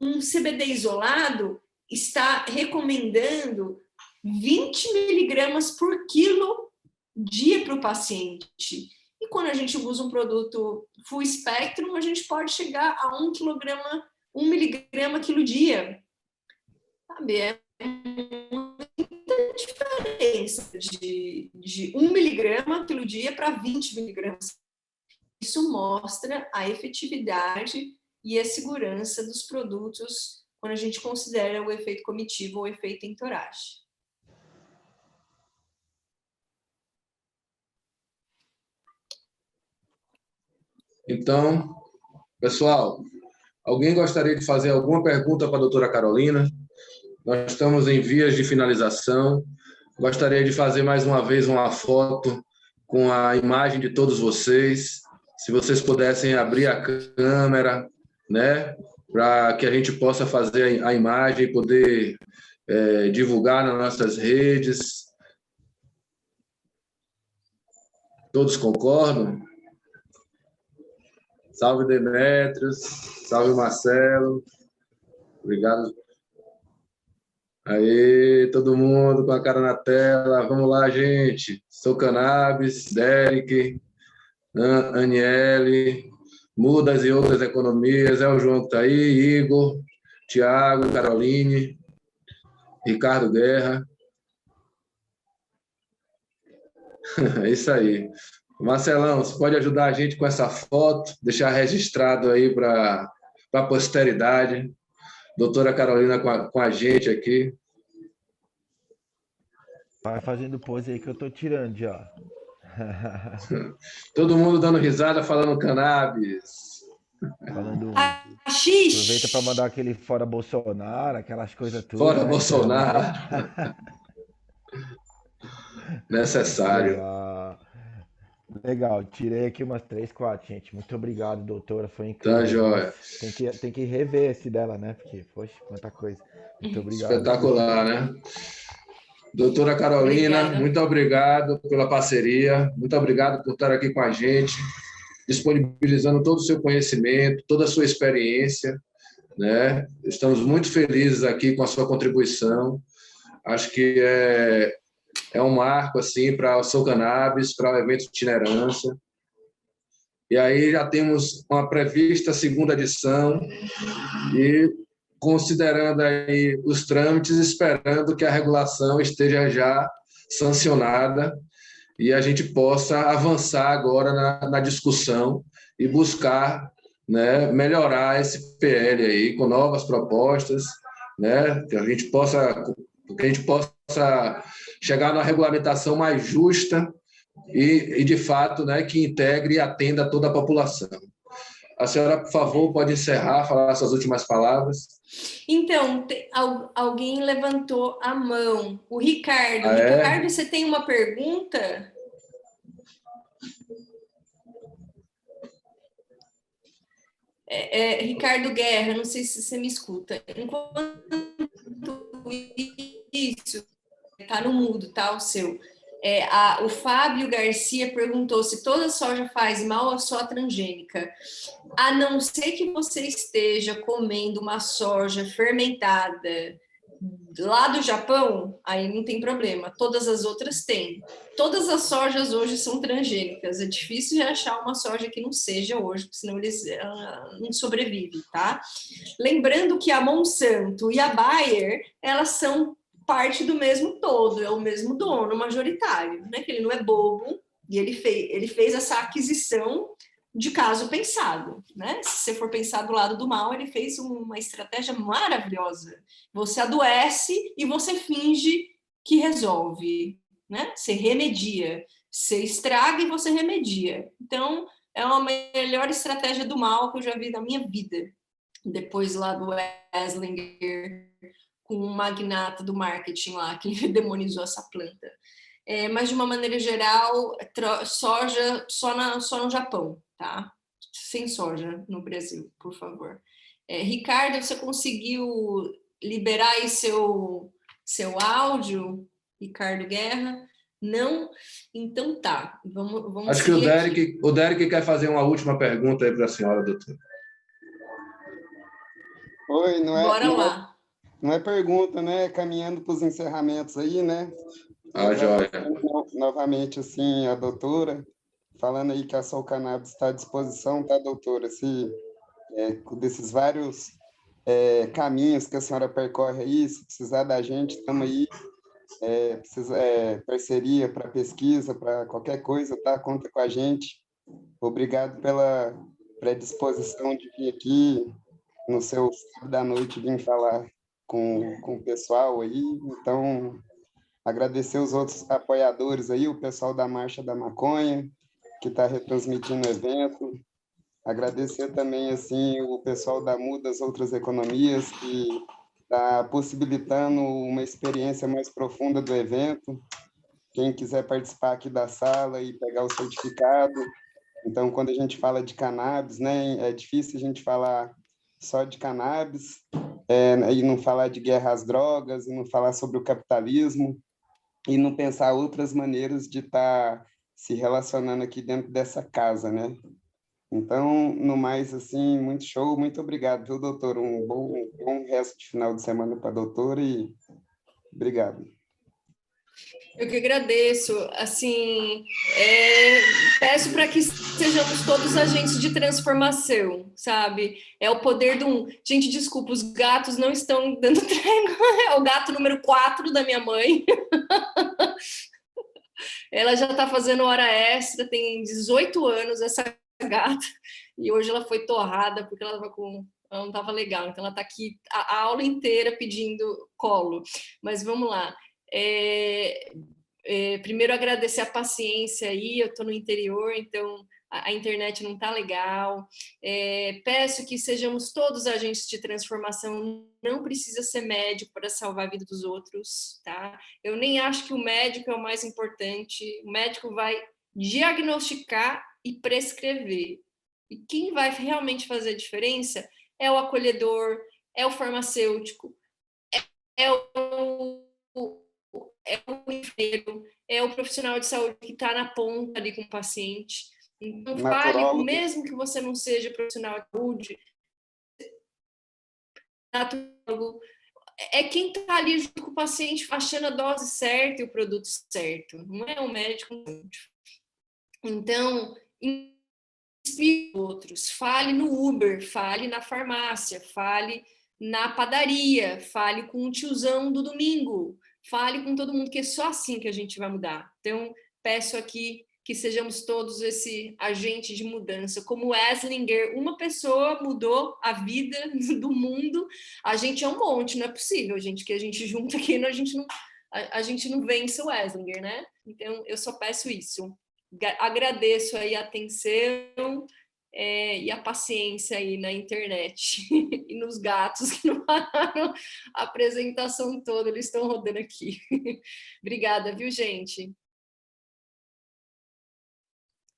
um CBD isolado está recomendando 20 miligramas por quilo dia para o paciente. E quando a gente usa um produto full spectrum, a gente pode chegar a 1 miligrama quilo dia. Sabe? É muita diferença de 1 miligrama quilo dia para 20 miligramas. Isso mostra a efetividade e a segurança dos produtos quando a gente considera o efeito comitivo ou o efeito entourage. Então, pessoal, alguém gostaria de fazer alguma pergunta para a doutora Carolina? Nós estamos em vias de finalização. Gostaria de fazer mais uma vez uma foto com a imagem de todos vocês. Se vocês pudessem abrir a câmera, né, para que a gente possa fazer a imagem e poder divulgar nas nossas redes. Todos concordam? Salve, Demetrios. Salve, Marcelo. Obrigado. Aí, todo mundo com a cara na tela. Vamos lá, gente. Sou Cannabis, Derek, Aniele, mudas e outras economias. É o João que está aí, Igor, Tiago, Caroline, Ricardo Guerra. É isso aí. Marcelão, você pode ajudar a gente com essa foto, deixar registrado aí para a posteridade. Doutora Carolina com a gente aqui. Vai fazendo pose aí que eu tô tirando já. Todo mundo dando risada, falando cannabis. Falando. Aproveita para Xixi! mandar aquele fora Bolsonaro, aquelas coisas tudo, Fora né? Bolsonaro. Internet. Necessário. Legal. Legal, tirei aqui umas 3, 4, gente. Muito obrigado, doutora. Foi Tá, incrível. Nossa, joia. tem que rever esse dela, né? Porque, poxa, quanta coisa. Muito obrigado. Espetacular, né? Doutora Carolina, Obrigada. muito obrigado pela parceria, muito obrigado por estar aqui com a gente, disponibilizando todo o seu conhecimento, toda a sua experiência, né? Estamos muito felizes aqui com a sua contribuição. Acho que é um marco assim para o Sou Cannabis, para o evento de itinerância. E aí já temos uma prevista segunda edição e considerando aí os trâmites, esperando que a regulação esteja já sancionada e a gente possa avançar agora na discussão e buscar, né, melhorar esse PL aí com novas propostas, né, que a gente possa chegar numa regulamentação mais justa e de fato, né, que integre e atenda toda a população. A senhora, por favor, pode encerrar, falar suas últimas palavras. Então, alguém levantou a mão. O Ricardo. Ah, é? Ricardo, você tem uma pergunta? Ricardo Guerra, não sei se você me escuta. Enquanto isso, está no mudo, tá? O seu. O Fábio Garcia perguntou se toda soja faz mal ou só transgênica. A não ser que você esteja comendo uma soja fermentada lá do Japão, aí não tem problema. Todas as outras têm. Todas as sojas hoje são transgênicas. É difícil de achar uma soja que não seja hoje, senão eles não sobrevivem, tá? Lembrando que a Monsanto e a Bayer, elas são parte do mesmo todo, é o mesmo dono majoritário, né? Que ele não é bobo e ele fez essa aquisição de caso pensado, né? Se você for pensar do lado do mal, ele fez uma estratégia maravilhosa. Você adoece e você finge que resolve, né? Você remedia. Você estraga e você remedia. Então, é uma melhor estratégia do mal que eu já vi na minha vida. Depois lá do Eslinger, com um magnata do marketing lá, que demonizou essa planta. Mas, de uma maneira geral, soja só no Japão, tá? Sem soja no Brasil, por favor. Ricardo, você conseguiu liberar aí seu áudio, Ricardo Guerra? Não? Então tá, vamos Acho que seguir o Derek quer fazer uma última pergunta aí para a senhora, doutora. Oi, Bora lá. Não é pergunta, né? Caminhando para os encerramentos aí, né? Joia. Novamente, assim, a doutora, falando aí que a Sou Cannabis está à disposição, tá, doutora? Desses vários caminhos que a senhora percorre aí, se precisar da gente, estamos aí. Parceria para pesquisa, para qualquer coisa, tá? Conta com a gente. Obrigado pela predisposição de vir aqui no seu sábado da noite, vir falar com o pessoal aí. Então, agradecer os outros apoiadores aí, o pessoal da Marcha da Maconha, que está retransmitindo o evento. Agradecer também, assim, o pessoal da Mudas Outras Economias, que está possibilitando uma experiência mais profunda do evento. Quem quiser participar aqui da sala e pegar o certificado. Então, quando a gente fala de cannabis, né, é difícil a gente falar só de cannabis, e não falar de guerra às drogas, e não falar sobre o capitalismo, e não pensar outras maneiras de estar se relacionando aqui dentro dessa casa, né? Então, no mais, assim, muito show, muito obrigado, viu, doutor? Um bom resto de final de semana para a doutora e obrigado. Eu que agradeço. Assim, peço para que sejamos todos agentes de transformação, sabe? É o poder do um. Gente, desculpa, os gatos não estão dando trégua. É o gato número 4 da minha mãe. Ela já está fazendo hora extra, tem 18 anos essa gata, e hoje ela foi torrada porque ela não estava legal, então ela está aqui a aula inteira pedindo colo. Mas vamos lá. Primeiro agradecer a paciência aí, eu estou no interior, então a internet não está legal. Peço que sejamos todos agentes de transformação, não precisa ser médico para salvar a vida dos outros, tá? Eu nem acho que o médico é o mais importante, o médico vai diagnosticar e prescrever. E quem vai realmente fazer a diferença é o acolhedor, é o farmacêutico, é o enfermeiro, é o profissional de saúde que está na ponta ali com o paciente. Então, fale, mesmo que você não seja profissional de saúde, naturólogo, é quem está ali junto com o paciente, achando a dose certa e o produto certo, não é o médico. Então, inspire outros, fale no Uber, fale na farmácia, fale na padaria, fale com o tiozão do domingo, fale com todo mundo, que é só assim que a gente vai mudar. Então, peço aqui que sejamos todos esse agente de mudança. Como Eslinger, uma pessoa mudou a vida do mundo, a gente é um monte, não é possível, gente, que a gente junta aqui, a gente não vence o Eslinger, né? Então, eu só peço isso. Agradeço aí a atenção e a paciência aí na internet e nos gatos que não pararam a apresentação toda, eles estão rodando aqui. Obrigada, viu, gente?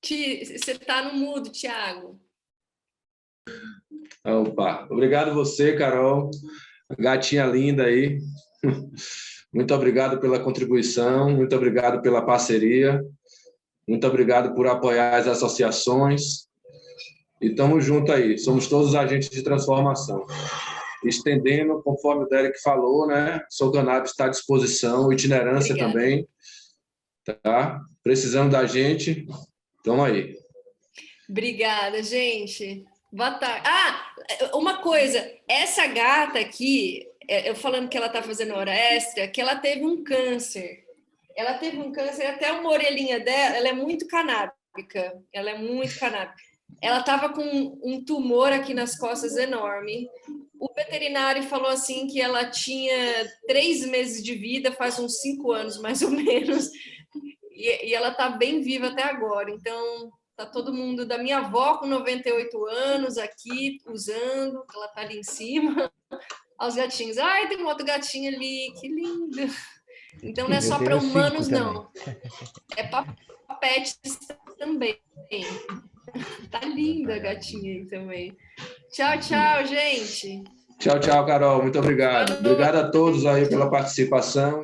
Você está no mudo, Thiago. Opa, obrigado você, Carol, gatinha linda aí. Muito obrigado pela contribuição, muito obrigado pela parceria, muito obrigado por apoiar as associações. E estamos juntos aí, somos todos agentes de transformação. Estendendo, conforme o Derek falou, né? Sou Cannabis está à disposição, itinerância Obrigada. Também. Tá? Precisando da gente, estamos aí. Obrigada, gente. Boa tarde. Uma coisa, essa gata aqui, eu falando que ela está fazendo hora extra, que ela teve um câncer. Ela teve um câncer, até uma orelhinha dela, ela é muito canábica. Ela é muito canábica. Ela estava com um tumor aqui nas costas enorme. O veterinário falou assim que ela tinha 3 meses de vida, faz uns 5 anos mais ou menos, e ela está bem viva até agora. Então, tá todo mundo da minha avó com 98 anos aqui usando, ela tá ali em cima. Aos gatinhos. Ai, tem um outro gatinho ali, que lindo. Então não é só para humanos, não. É para pets também. Tá linda a gatinha aí também. Tchau, tchau, gente. Tchau, tchau, Carol. Muito obrigado. Obrigado a todos aí pela participação.